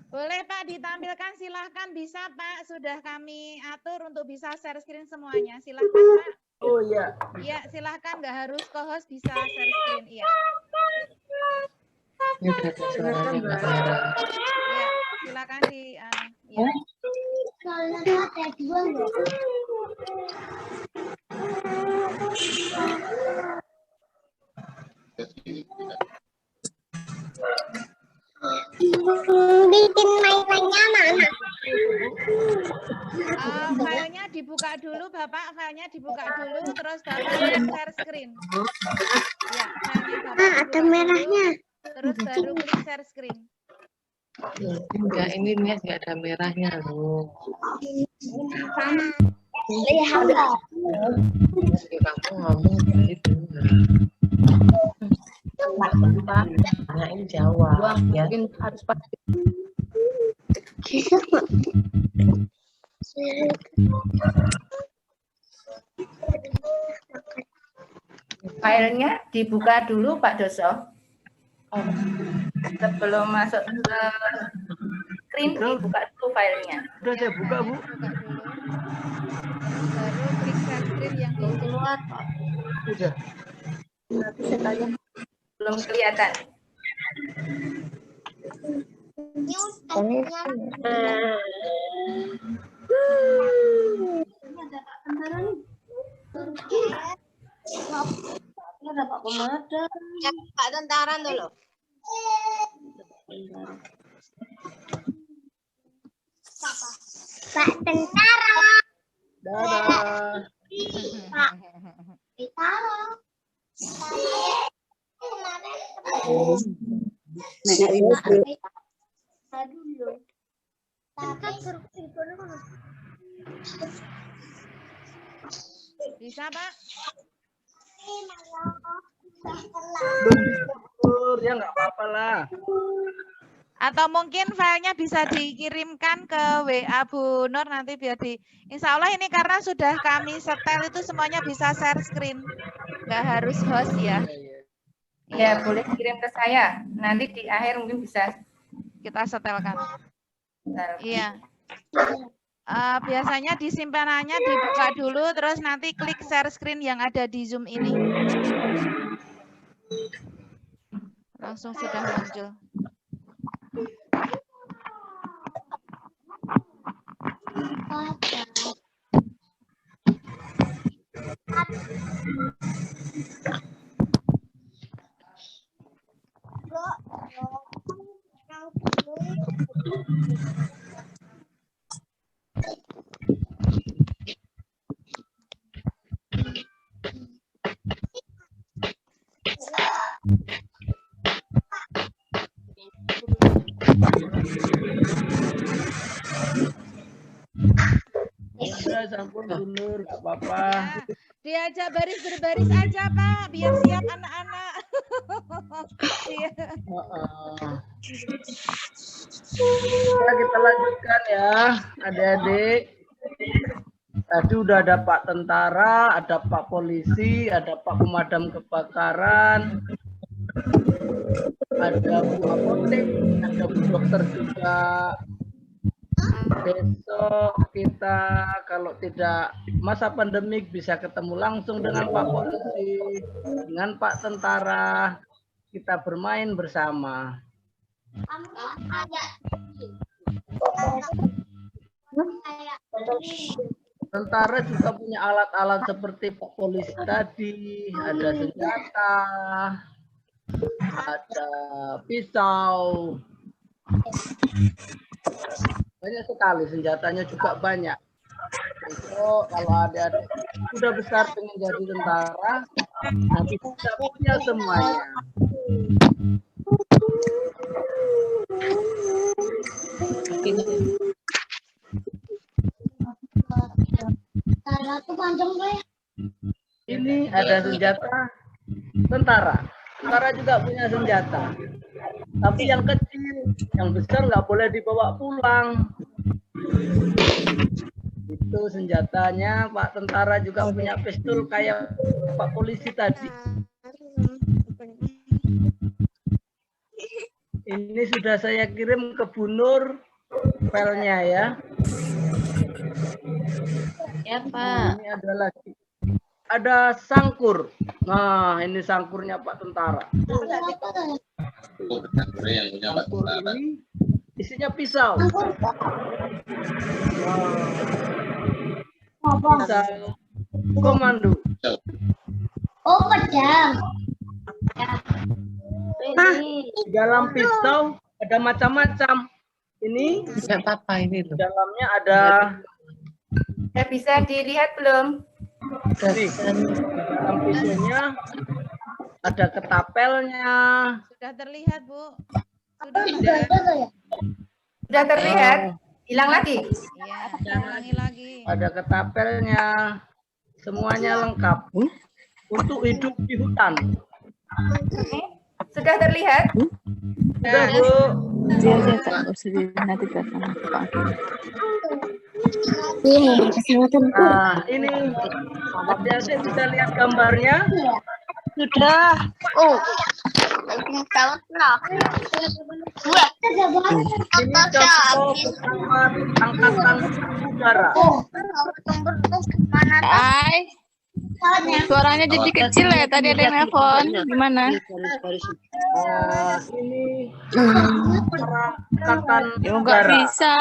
Boleh Pak ditampilkan, silahkan bisa Pak. Sudah kami atur untuk bisa share screen semuanya. Silahkan Pak.
Oh iya.
Iya silahkan, nggak harus co-host, bisa share screen. Iya.
Ini udah ada suaranya Mbak Mira.
Iya silakan di. Iya.
Bikin mainannya mana?
Filenya dibuka dulu Bapak, filenya dibuka dulu, terus baru share screen. Ya, filenya Bapak
Ada merahnya.
terus baru klik share screen.
Enggak, ini nih nggak ada merahnya loh.
Lihat.
Kamu ngomong gitu. Tanyain jawab ya.
Mungkin harus pakai.
Filenya dibuka dulu Pak Doso. Sebelum masuk ke screen dibuka dulu filenya.
Sudah saya buka, Bu.
Baru klik share screen yang keluar.
Sudah.
Belum kelihatan.
Ada Pak Pemadam.
Ya, Pak Tentara dulu. Pak Tentara.
Dadah.
Pak Tentara.
Bisa Pak?
Ya nggak apa-apa lah.
Atau mungkin filenya bisa dikirimkan ke WA Bu Nur nanti biar di. Insya Allah ini karena sudah kami setel itu semuanya bisa share screen, nggak harus host ya.
Ya, boleh kirim ke saya. Nanti di akhir mungkin bisa
kita setelkan.
Bentar.
Iya. Biasanya disimpanannya dibuka dulu, terus nanti klik share screen yang ada di Zoom ini. Langsung sudah muncul.
Sudah, sampun Nur, nggak apa-apa.
Diajak baris berbaris aja Pak, biar siap anak-anak. Iya.
Nah, kita lanjutkan ya, adik-adik. Tadi udah ada Pak Tentara, ada Pak Polisi, ada Pak Pemadam Kebakaran, ada Bu Apotek, ada Bu Dokter juga. Besok kita kalau tidak masa pandemik bisa ketemu langsung dengan Pak Polisi, dengan Pak Tentara, kita bermain bersama. Tentara juga punya alat-alat seperti Pak Polisi tadi, ada senjata, ada pisau. Banyak sekali senjatanya juga banyak. So, kalau adik-adik sudah besar pengen jadi tentara, nanti kita punya semuanya. Ini ada senjata tentara. Tentara juga punya senjata. Tapi yang kecil, yang besar nggak boleh dibawa pulang. Itu senjatanya. Pak tentara juga punya pistol kayak Pak polisi tadi. Ini sudah saya kirim ke Bu Nur filenya ya.
Ya, Pak.
Ini ada lagi. Ada sangkur. Nah, ini sangkurnya Pak tentara.
Yang punya Pak
Sangkur
tentara.
ini isinya pisau. Pisau komando.
Oh, pedang.
Di dalam pisau ada macam-macam. Ini
Nggak apa-apa ini
di
loh.
dalamnya ada
Bisa dilihat belum?
nih, di dalam pisaunya ada ketapelnya.
Sudah terlihat, Bu.
Sudah terlihat? Hilang lagi?
Iya, ulangi lagi.
Ada ketapelnya. Semuanya lengkap untuk hidup di hutan.
Sudah terlihat?
Sudah, Bu. Nah, ini adik-adik bisa lihat gambarnya.
Sudah. Oh. Tahu lah. Buat.
Ini contoh pesawat angkatan udara.
Mana?
Suaranya jadi kecil ya, tadi ada yang nelfon. Gimana?
Nah, ini para angkatan
Ya nggak
udara.
bisa.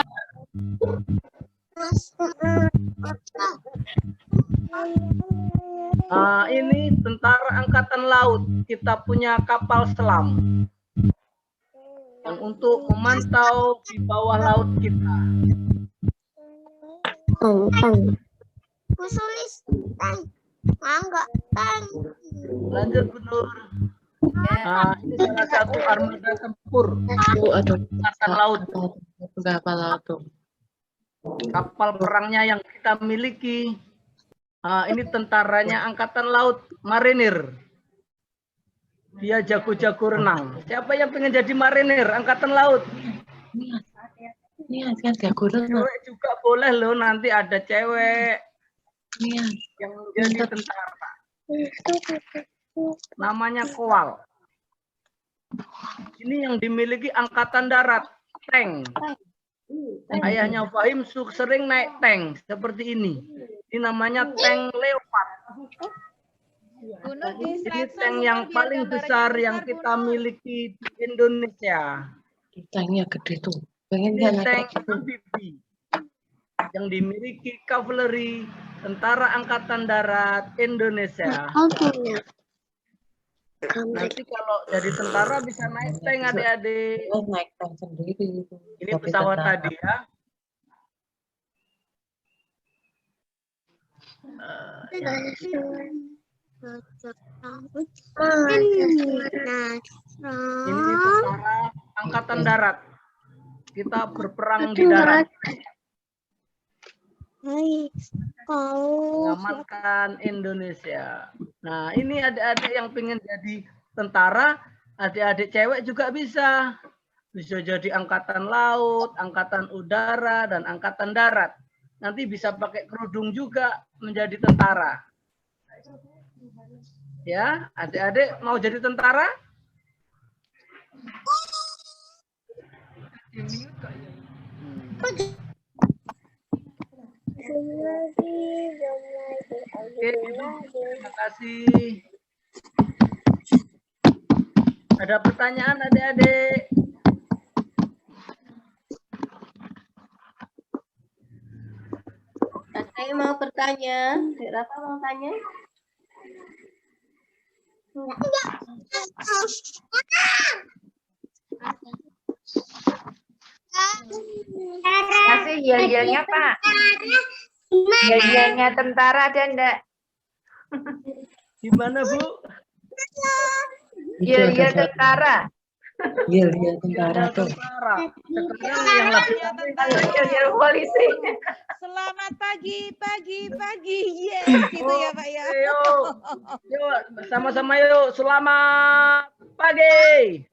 Nah, ini tentara angkatan laut. Kita punya kapal selam yang untuk memantau di bawah laut kita.
Kusulis. Mangga.
Lanjut, Bu Nur. Nah, ini salah satu armada tempur angkatan laut.
Kapal laut tuh.
Kapal perangnya yang kita miliki. Nah, ini tentaranya angkatan laut, marinir. Dia jago-jago renang. Siapa yang pengen jadi marinir angkatan laut?
Ini kan jago renang.
Cewek juga boleh loh, nanti ada cewek
Iya.
yang menjadi tentara. Namanya Kowal. Ini yang dimiliki angkatan darat, tank. Ayahnya Fahim sering naik tank seperti ini. Ini namanya tank Leopard. Ini tank yang paling besar yang kita miliki di Indonesia.
Tanknya gede tuh. Pengen
Ini
nggak
tank
naik itu?
amfibi yang dimiliki kavaleri Tentara Angkatan Darat Indonesia. Nanti kalau jadi tentara bisa naik tank adik-adik.
Oh, naik tank sendiri.
Ini pesawat tadi ya. Ini tentara Angkatan Darat. Kita berperang di darat. Mengamankan Indonesia. Nah, ini adik-adik yang pengen jadi tentara, adik-adik cewek juga bisa. Bisa jadi angkatan laut, angkatan udara, dan angkatan darat. Nanti bisa pakai kerudung juga menjadi tentara. Ya, adik-adik mau jadi tentara? Oke, terima kasih. Ada pertanyaan adik-adik?
Saya mau bertanya. Dek Rafa mau tanya?
Kasih yel-yelnya, Pak. Yel-yelnya tentara ada enggak?
Gimana, Bu?
Yel-yel tentara.
Iya, dia tentara tuh.
Sekarang yang lagi ramai kan
polisi.
Selamat pagi. Yes, gitu ya Pak ya.
Yuk, bersama-sama yuk. Selamat pagi.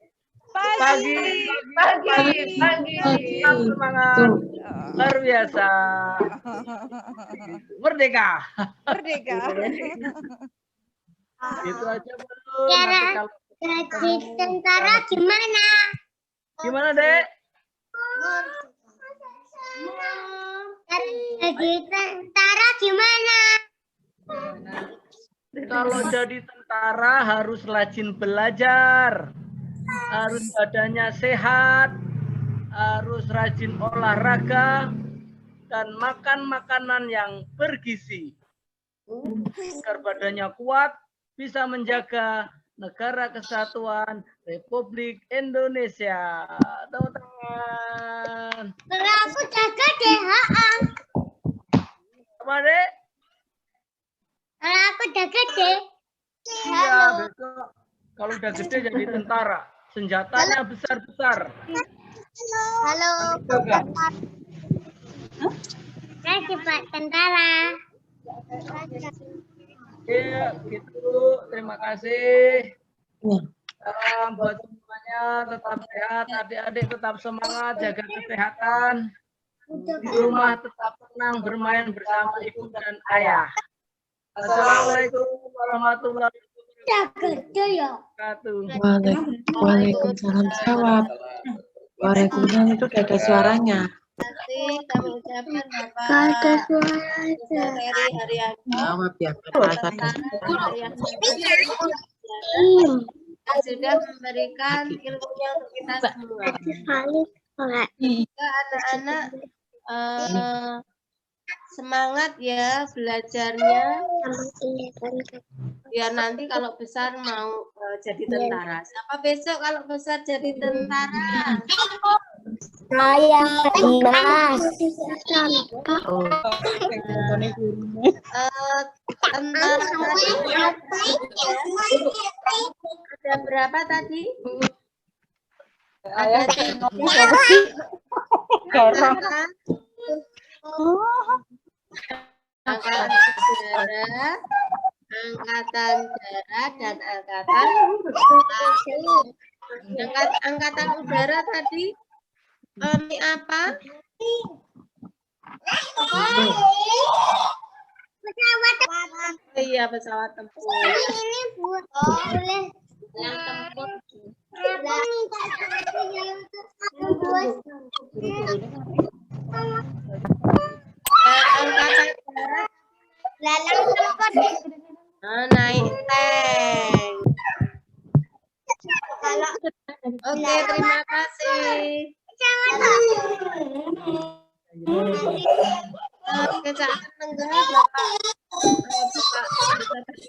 Pagi. Semangat. Luar biasa. Merdeka. Itu aja belum. Nanti kalau
Gaji tentara gimana?
gimana, Dek?
Gaji tentara gimana?
Kalau jadi tentara harus rajin belajar, harus badannya sehat, harus rajin olahraga, dan makan makanan yang bergizi. Agar badannya kuat, bisa menjaga Negara Kesatuan Republik Indonesia. Tepuk tangan.
Kalau aku jaga DHA.
Apa, Dek?
Kalau aku jaga deh.
Iya, besok kalau udah gede jadi tentara. Senjatanya besar-besar.
Halo. Saya Pak Tentara.
Ya, gitu. Terima kasih. Salam buat semuanya, tetap sehat, adik-adik tetap semangat, jaga kesehatan. Di rumah tetap tenang, bermain bersama ibu dan ayah. Assalamualaikum warahmatullahi wabarakatuh.
Waalaikumsalam jawab. Waalaikumsalam itu udah ada suaranya.
Kami ucapkan Bapak Ferry Haryanto
Jawab ya,
sudah memberikan ilmunya untuk kita semua. Juga anak-anak semangat ya belajarnya, biar nanti kalau besar mau jadi tentara. Siapa besok kalau besar jadi tentara?
Saya Dimas.
Tentara ada berapa tadi? Ada 3. Angkatan Udara, Angkatan Darat, dan Angkatan Laut. Angkatan Udara tadi ini apa?
Pesawat.
Oh iya, pesawat tempur.
Ini boleh
Yang tempur. Angkatan Darat
Lalang tempur.
naik tank. Oke, terima kasih. Kecamatan Tengah Bapak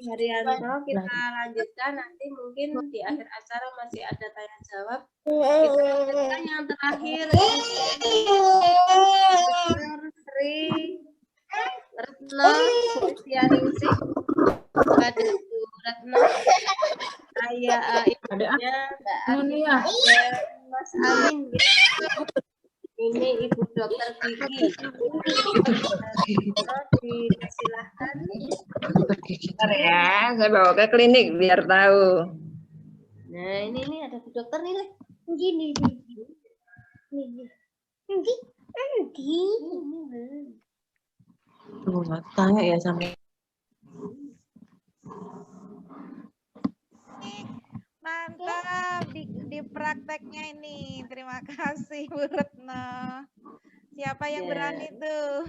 Haryanto, kita lanjutkan nanti mungkin di akhir acara masih ada tanya jawab. Kita lanjutkan yang terakhir. Sri Retno Sulistianingsih kepada Ibu Retno, saya ibunya Mbak Alia, Mas Amin. Ini Ibu Dokter Gigi. Disilahkan.
Bentar ya, saya bawa ke klinik biar tahu.
Nah, ini ada Bu Dokter nih, Le.
Gini.
Tuh, tanya ya sampai.
Mantap di prakteknya ini. Terima kasih Bu Retno. Siapa yang berani tuh?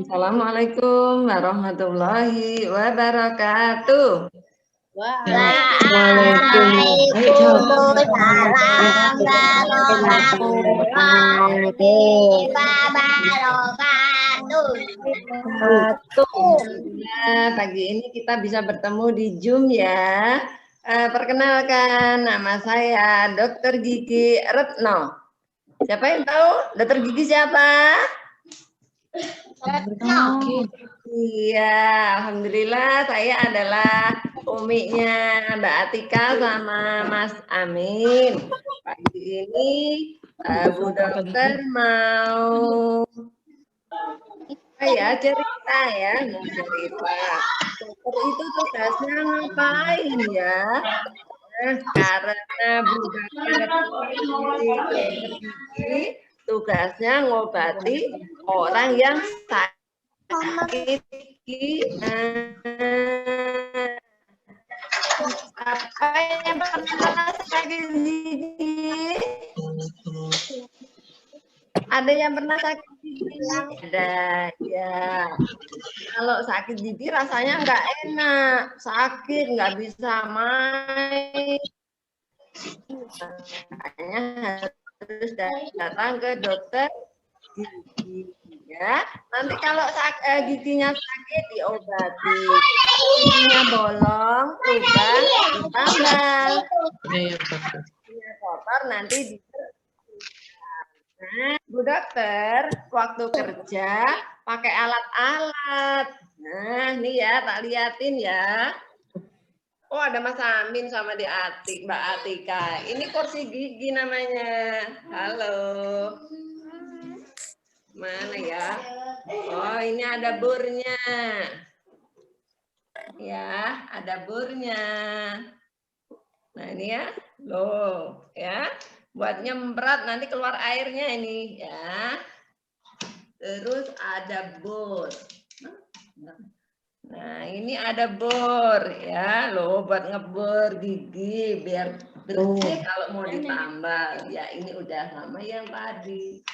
Assalamualaikum warahmatullahi wabarakatuh. Pagi ini kita bisa bertemu di Zoom ya.
Perkenalkan, nama saya Dr. Gigi Retno. Siapa yang tahu Dr. Gigi siapa? Iya, alhamdulillah saya adalah uminya Mbak Atika sama Mas Amin. Pagi ini Bu Dokter mau cerita ya, mau cerita. Dokter itu tugasnya ngapain ya? Karena Bu Dokter tugasnya ngobati orang yang sakit gigi. Apa yang pernah sakit gigi? Ada yang pernah sakit gigi? Ada ya. Kalau sakit gigi rasanya nggak enak, sakit nggak bisa main. Makanya harus datang ke dokter gigi ya. Nanti kalau giginya sakit diobati, giginya bolong, lubang ditambal, giginya kotor nanti Nah, Bu Dokter, waktu kerja pakai alat-alat. Nah, nih ya, tak liatin ya. Oh, ada Mas Amin sama Mbak Atika. Ini kursi gigi namanya. Halo. Mana ya? Oh, ini ada burnya. Ya, ada burnya. Nah, ini ya. Loh, ya. Buat nyemprot nanti keluar airnya ini ya. Terus ada bor. Nah, ini ada bor ya, loh buat ngebor gigi biar bersih kalau mau ditambal. Ya, ini udah sama yang tadi.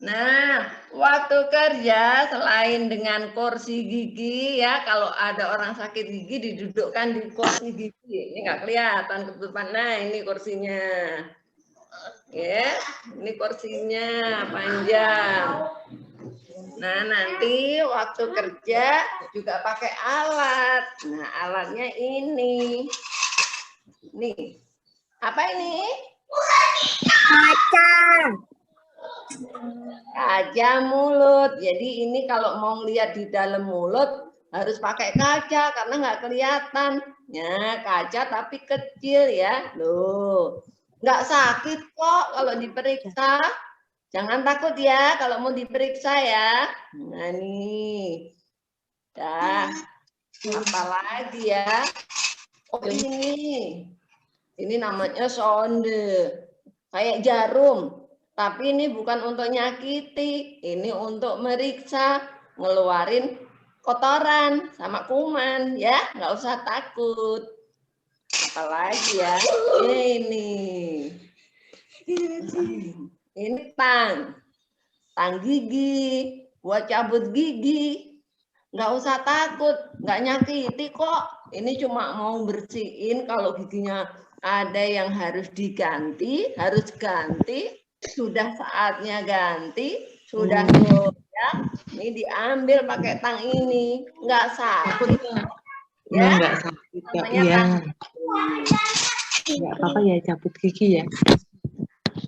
Nah, waktu kerja selain dengan kursi gigi ya, kalau ada orang sakit gigi didudukkan di kursi gigi. Ini nggak kelihatan ketutupan. Nah, ini kursinya. Ya, ini kursinya panjang. Nah, nanti waktu kerja juga pakai alat. Nah, alatnya ini. Nih. Apa ini? Kaca. Kaca mulut. Jadi ini kalau mau lihat di dalam mulut harus pakai kaca karena nggak kelihatan. Ya, kaca tapi kecil ya. Loh. Nggak sakit kok kalau diperiksa. Jangan takut ya kalau mau diperiksa ya. Nah nih. Dah. Apa lagi ya? Oh ini. Ini namanya sonde. Kayak jarum. Tapi ini bukan untuk nyakiti. Ini untuk meriksa. Ngeluarin kotoran sama kuman. Ya, nggak usah takut. Apalagi ya, ini tang gigi buat cabut gigi, nggak usah takut, nggak nyakiti kok. Ini cuma mau bersihin kalau giginya ada yang harus diganti, harus ganti, sudah saatnya ganti, sudah goyang, ini diambil pakai tang ini, nggak sakit. Ya,
nggak sakit kok. Iya. Nggak apa-apa ya cabut gigi ya.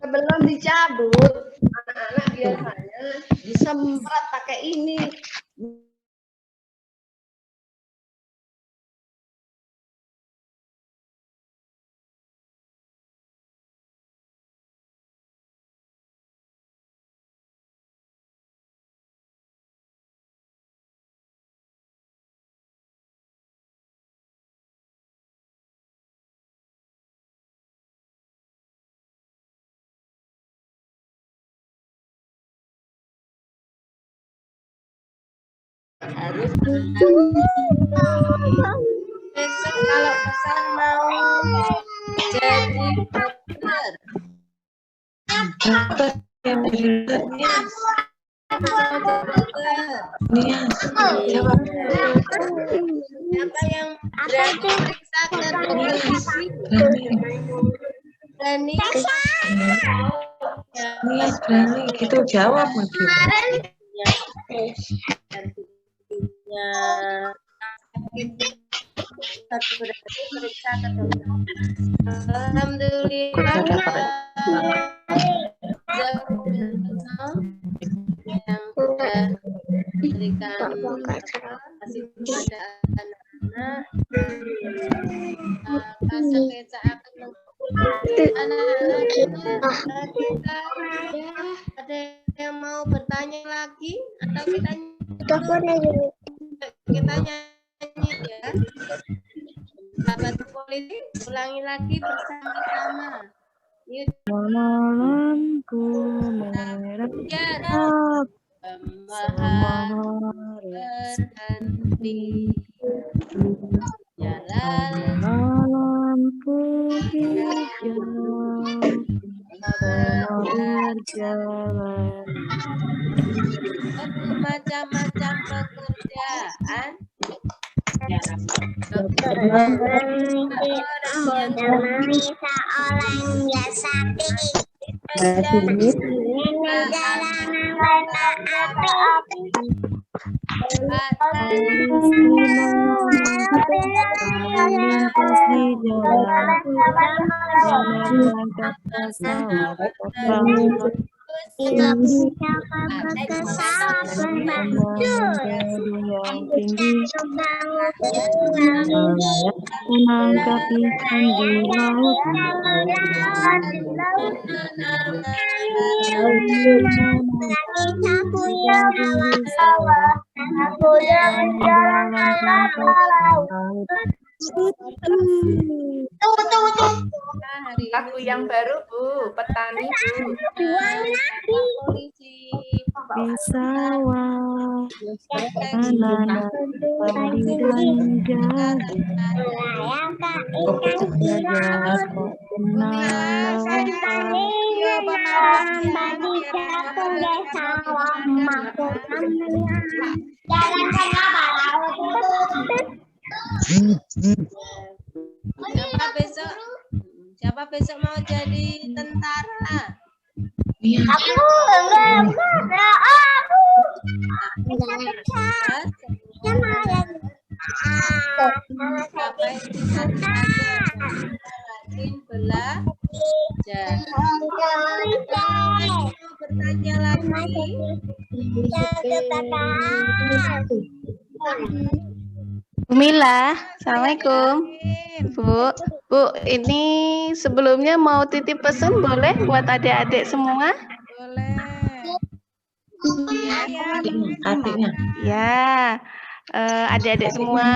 Sebelum dicabut, anak-anak biasanya disemprot pakai ini. Harus besok kalau pesan mau jadi dokter. Siapa yang berani periksa ke polisi? Berani?
Berani gitu jawab lagi.
Ya. satu berarti periksa ke dokter. Alhamdulillah yang sudah berikan kasih kepada anak-anak. Pasang keca akan anak-anak kita ada yang mau bertanya lagi atau kita nyanyi ya. Sahabat polisi, ulangi lagi bersama-sama. Yuk.
Malamku merah
berhenti jalan
malamku hijau berjalan
macam-macam pekerjaan
menangkap ikan di laut
Lagu yang baru Bu, petani Bu.
di sawah anak-anak padi dan jagung
Siapa besok mau jadi tentara? Siapa yang bisa rajin belajar? Mau bertanya lagi?
Bu Mila, Assalamualaikum. Bu, ini sebelumnya mau titip pesan boleh buat adik-adik semua?
Boleh.
Adiknya.
Ya, adik-adik semua,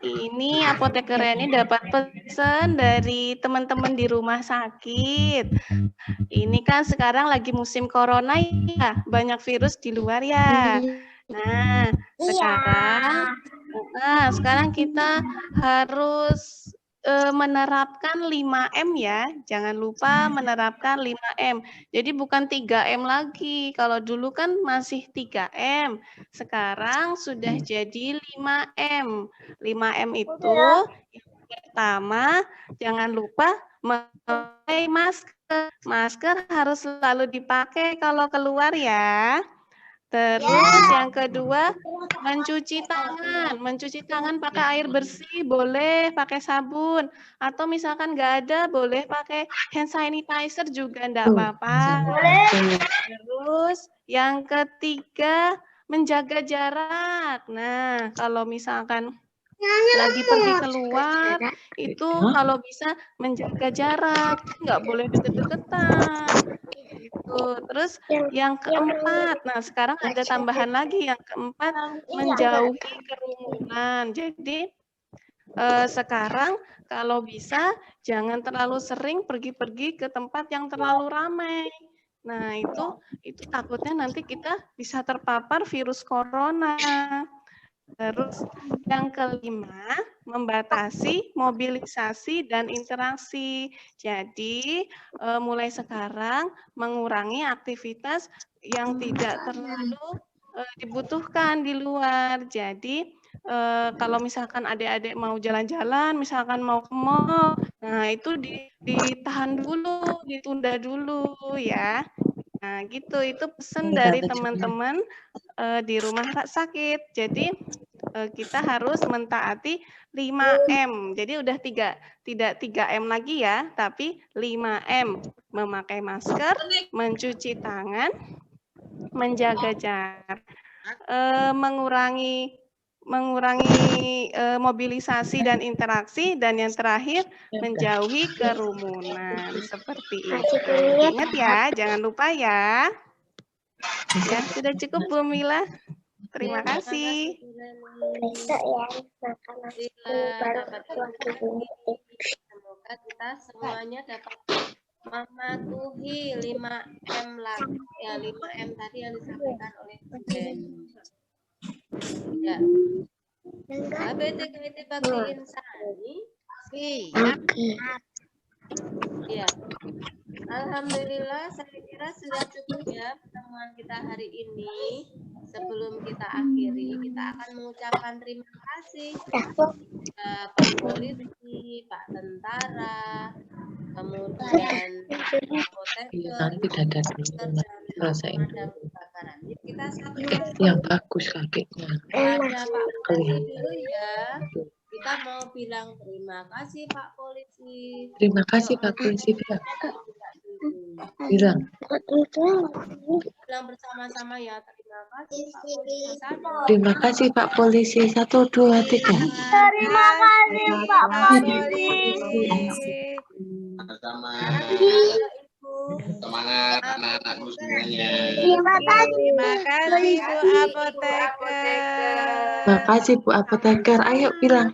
ini apoteker ini dapat pesan dari teman-teman di rumah sakit. Ini kan sekarang lagi musim corona ya, banyak virus di luar ya. Nah, sekarang kita harus menerapkan 5M ya. Jangan lupa menerapkan 5M. Jadi bukan 3M lagi. Kalau dulu kan masih 3M. Sekarang sudah jadi 5M. 5M itu yang pertama, jangan lupa memakai masker. Masker harus selalu dipakai kalau keluar ya. Terus yang kedua, mencuci tangan. Mencuci tangan pakai air bersih, boleh pakai sabun. Atau misalkan nggak ada, boleh pakai hand sanitizer juga nggak apa-apa. Terus yang ketiga, menjaga jarak. Nah, kalau misalkan lagi pergi keluar, itu kalau bisa menjaga jarak, nggak boleh deket-deketan. Gitu. Terus yang keempat, nah sekarang ada tambahan lagi, yang keempat menjauhi kerumunan. Jadi sekarang kalau bisa jangan terlalu sering pergi-pergi ke tempat yang terlalu ramai. Nah itu takutnya nanti kita bisa terpapar virus corona. Terus yang kelima, membatasi mobilisasi dan interaksi. Jadi mulai sekarang mengurangi aktivitas yang tidak terlalu dibutuhkan di luar. Jadi kalau misalkan adik-adik mau jalan-jalan, misalkan mau ke mall, nah itu ditahan dulu, ditunda dulu ya. Nah gitu, itu pesan dari teman-teman di rumah sakit. Jadi kita harus mentaati 5M. Jadi udah tidak 3M lagi ya, tapi 5M. Memakai masker, mencuci tangan, menjaga jarak, mengurangi mobilisasi dan interaksi, dan yang terakhir menjauhi kerumunan seperti itu. Ingat ya, jangan lupa ya. Ya, sudah cukup Bu Mila. Terima kasih.
Semoga kita semuanya dapat mematuhi 5M lagi. Ya, 5M tadi yang disampaikan oleh Buden. Ya. ABCD bagi insani. Ya. Alhamdulillah, saya kira sudah cukup ya pertemuan kita hari ini. Sebelum kita akhiri, kita akan mengucapkan terima kasih Pak Polisi, Pak Tentara, kemudian
nanti dada dulu rasain dulu
kita
yang bagus kakinya
ada Pak Polisi dulu ya. Kita mau bilang terima kasih Pak Polisi.
Terima kasih Pak Polisi. Bilang
bersama-sama ya. Terima kasih Pak Polisi.
Terima kasih Pak Polisi. 1, 2, 3.
Terima kasih Pak Polisi.
Sama semangat anak-anakku semuanya.
Terima kasih.
Terima kasih Bu Apoteker.
Terima kasih Bu Apoteker. Ayo bilang.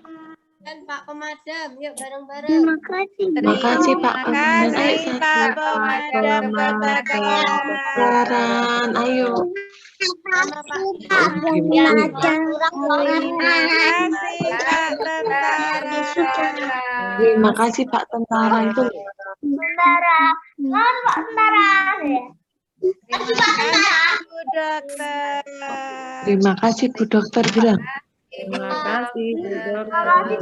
Dan Pak Pemadam, yuk bareng-bareng.
Terima kasih.
Terima kasih Pak Pemadam.
Ayo Pak Pemadam
kebakaran. Ayo.
Sama Pak
Terima kasih Pak Tentara.
Terima kasih Pak Tentara itu.
Tentara. Pak Tentara.
Terima kasih Bu Dokter.
Terima kasih Bu Dokter bilang.
Terima kasih Bu Dokter.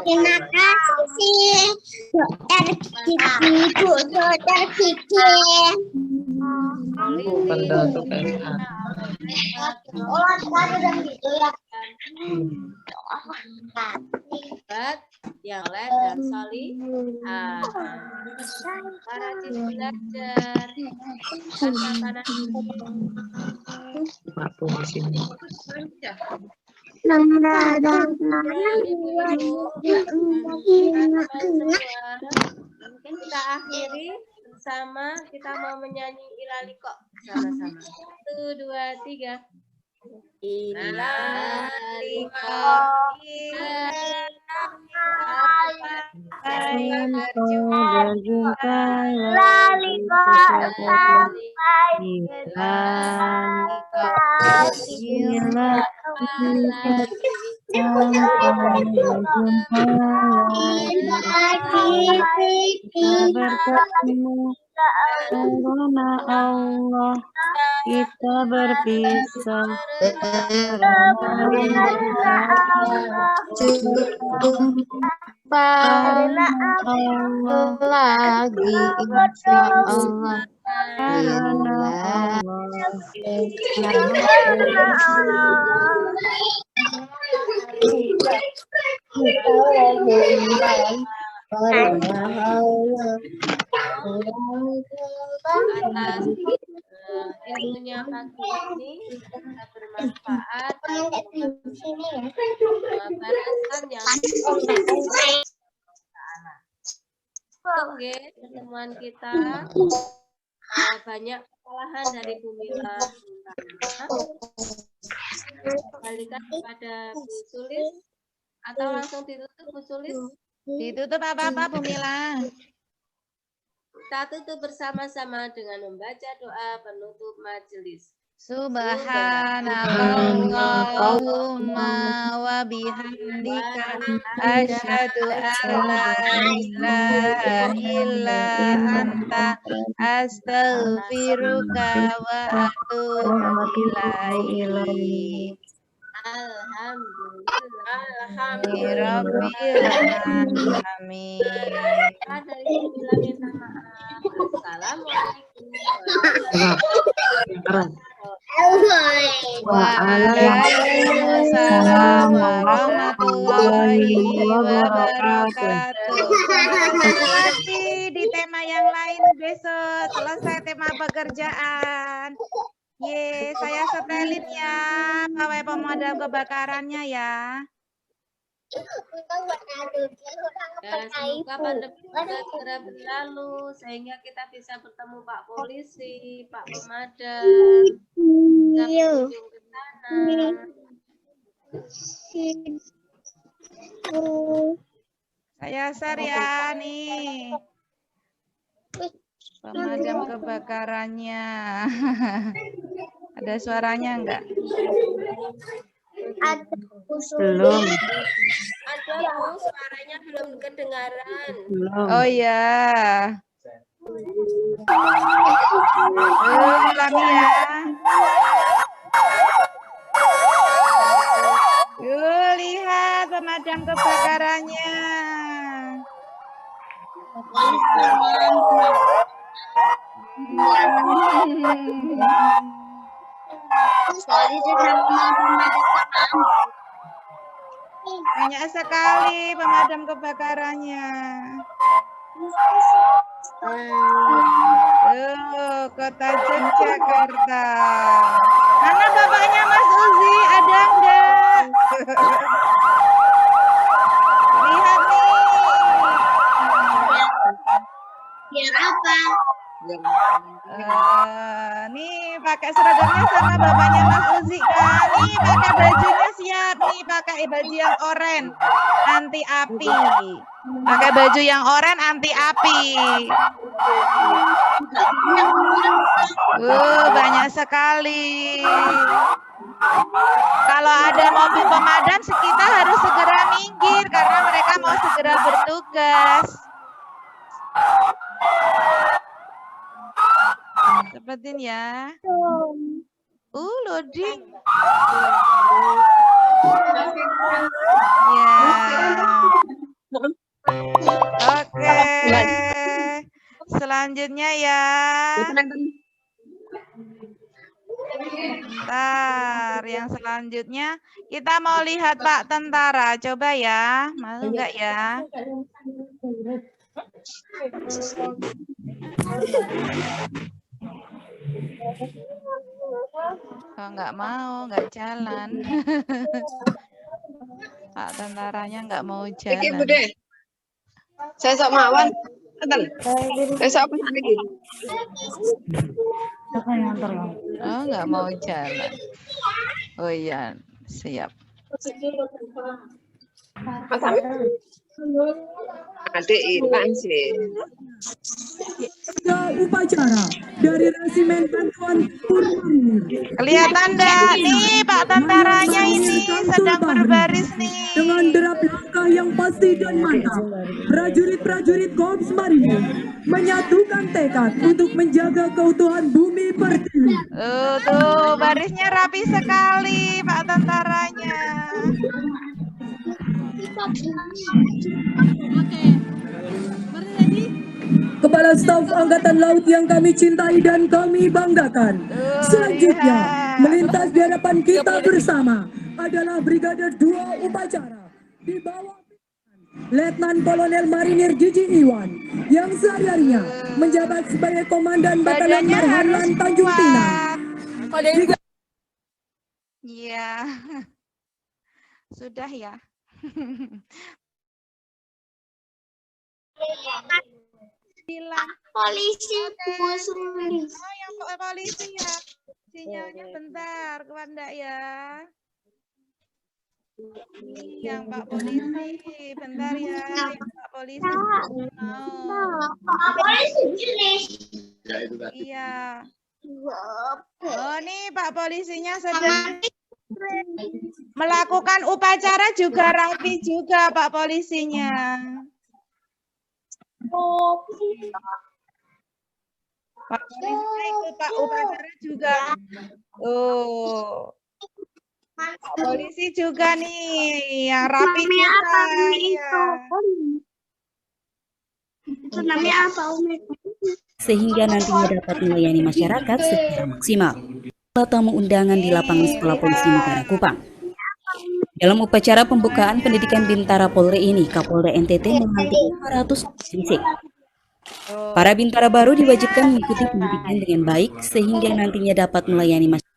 Terima kasih Dokter Kiki, Bu Dokter Kiki.
Penduduk MH.
Oh, tadi udah gitu ya.
Yang lain dan solih. Para belajar. Anak-anak
Pak Polisi.
Mungkin kita akhiri bersama, kita mau menyanyi Ilali kok sama-sama. 1, 2, 3. Ilali kok,
Lali kok sampai
Karena Allah kita berpisah.
Karena Allah lagi insya Allah.
Karena
atas ilmunya pagi ini bisa bermanfaat, balasan yang oke, pertemuan kita banyak kesalahan dari Bu Mila. Kembalikan kepada Bu Sulis atau langsung ditutup Bu Sulis?
Ditutup apa-apa Bu Mila?
Kita tutup bersama-sama dengan membaca doa penutup majelis.
Subhanallahumma wa bihamdika asyhadu an la ilaha illa anta astaghfiruka wa atubu ilaik.
Alhamdulillah.
Amin.
Assalamualaikum.
Keren.
Waalaikumsalam warahmatullahi wabarakatuh. Ketemu lagi di tema yang lain besok. Selesai tema pekerjaan. Saya setelin ya pawai pemadam kebakarannya ya.
Dan semoga pandemi juga segera berlalu sehingga kita bisa bertemu Pak Polisi, Pak Pemadam, bisa berkunjung ke sana.
Saya share ya nih. Pemadam kebakarannya. Ada suaranya enggak?
Belum.
Ada Bu, suaranya belum kedengaran.
Belum.
Oh ya. Ulangi ya. Yuk lihat pemadam kebakarannya. Banyak sekali pemadam kebakarannya. Kota Yogyakarta. Mana bapaknya Mas Uzi? Ada enggak? Lihat nih.
Biar apa?
Nih pakai seragamnya sama bapaknya Mas Uzi kan. Nih pakai bajunya siap. Nih pakai baju yang oranye anti api. Pakai baju yang oranye anti api. Banyak sekali. Kalau ada mobil pemadam, kita harus segera minggir karena mereka mau segera bertugas. Seperti ya. Loading. Ya. Oke. Selanjutnya ya. Bentar, yang selanjutnya kita mau lihat Pak Tentara. Coba ya, mau enggak ya? Oh, enggak mau, enggak jalan. Pak Tentaranya enggak mau jalan.
Saya sok mawon. Saya sok apa lagi?
Oh, enggak mau jalan. Oh iya, siap.
Adik hilang sih.
Upacara dari Resimen Bantuan Purwamini.
Kelihatan enggak? Nih Pak Tentaranya ini sedang berbaris nih.
Dengan derap langkah yang pasti dan mantap, prajurit-prajurit Korps Marinir menyatukan tekad untuk menjaga keutuhan bumi pertiwi.
Tuh barisnya rapi sekali Pak Tentaranya.
Kepala Staf Angkatan Laut yang kami cintai dan kami banggakan. Selanjutnya, melintas di hadapan kita bersama adalah Brigade 2 Upacara di bawah Letnan Kolonel Marinir Gigi Iwan yang sehari-harinya menjabat sebagai Komandan Batalion Marhanlan Tanjung Pinang.
Iya. Sudah ya.
Polisi
Oh, yang polisi ya. Sinyalnya bentar, Wanda ya. Yang Pak Polisi, bentar ya. Yang Pak Polisi mau.
Pak Polisi jenis.
Iya. Oh, nih Pak Polisinya sedang melakukan upacara juga rapi juga Pak Polisinya. Pak Polisi ikut Pak upacara juga. Pak Polisi juga nih yang rapi juga. Ya.
Itu namanya apa, Umi?
Sehingga nantinya dapat melayani masyarakat secara maksimal. tamu undangan di lapangan Sekolah Polisi Negara Kupang. Dalam upacara pembukaan pendidikan Bintara Polri ini, Kapolda NTT melantik 500 sisik. Para bintara baru diwajibkan mengikuti pendidikan dengan baik sehingga nantinya dapat melayani masyarakat.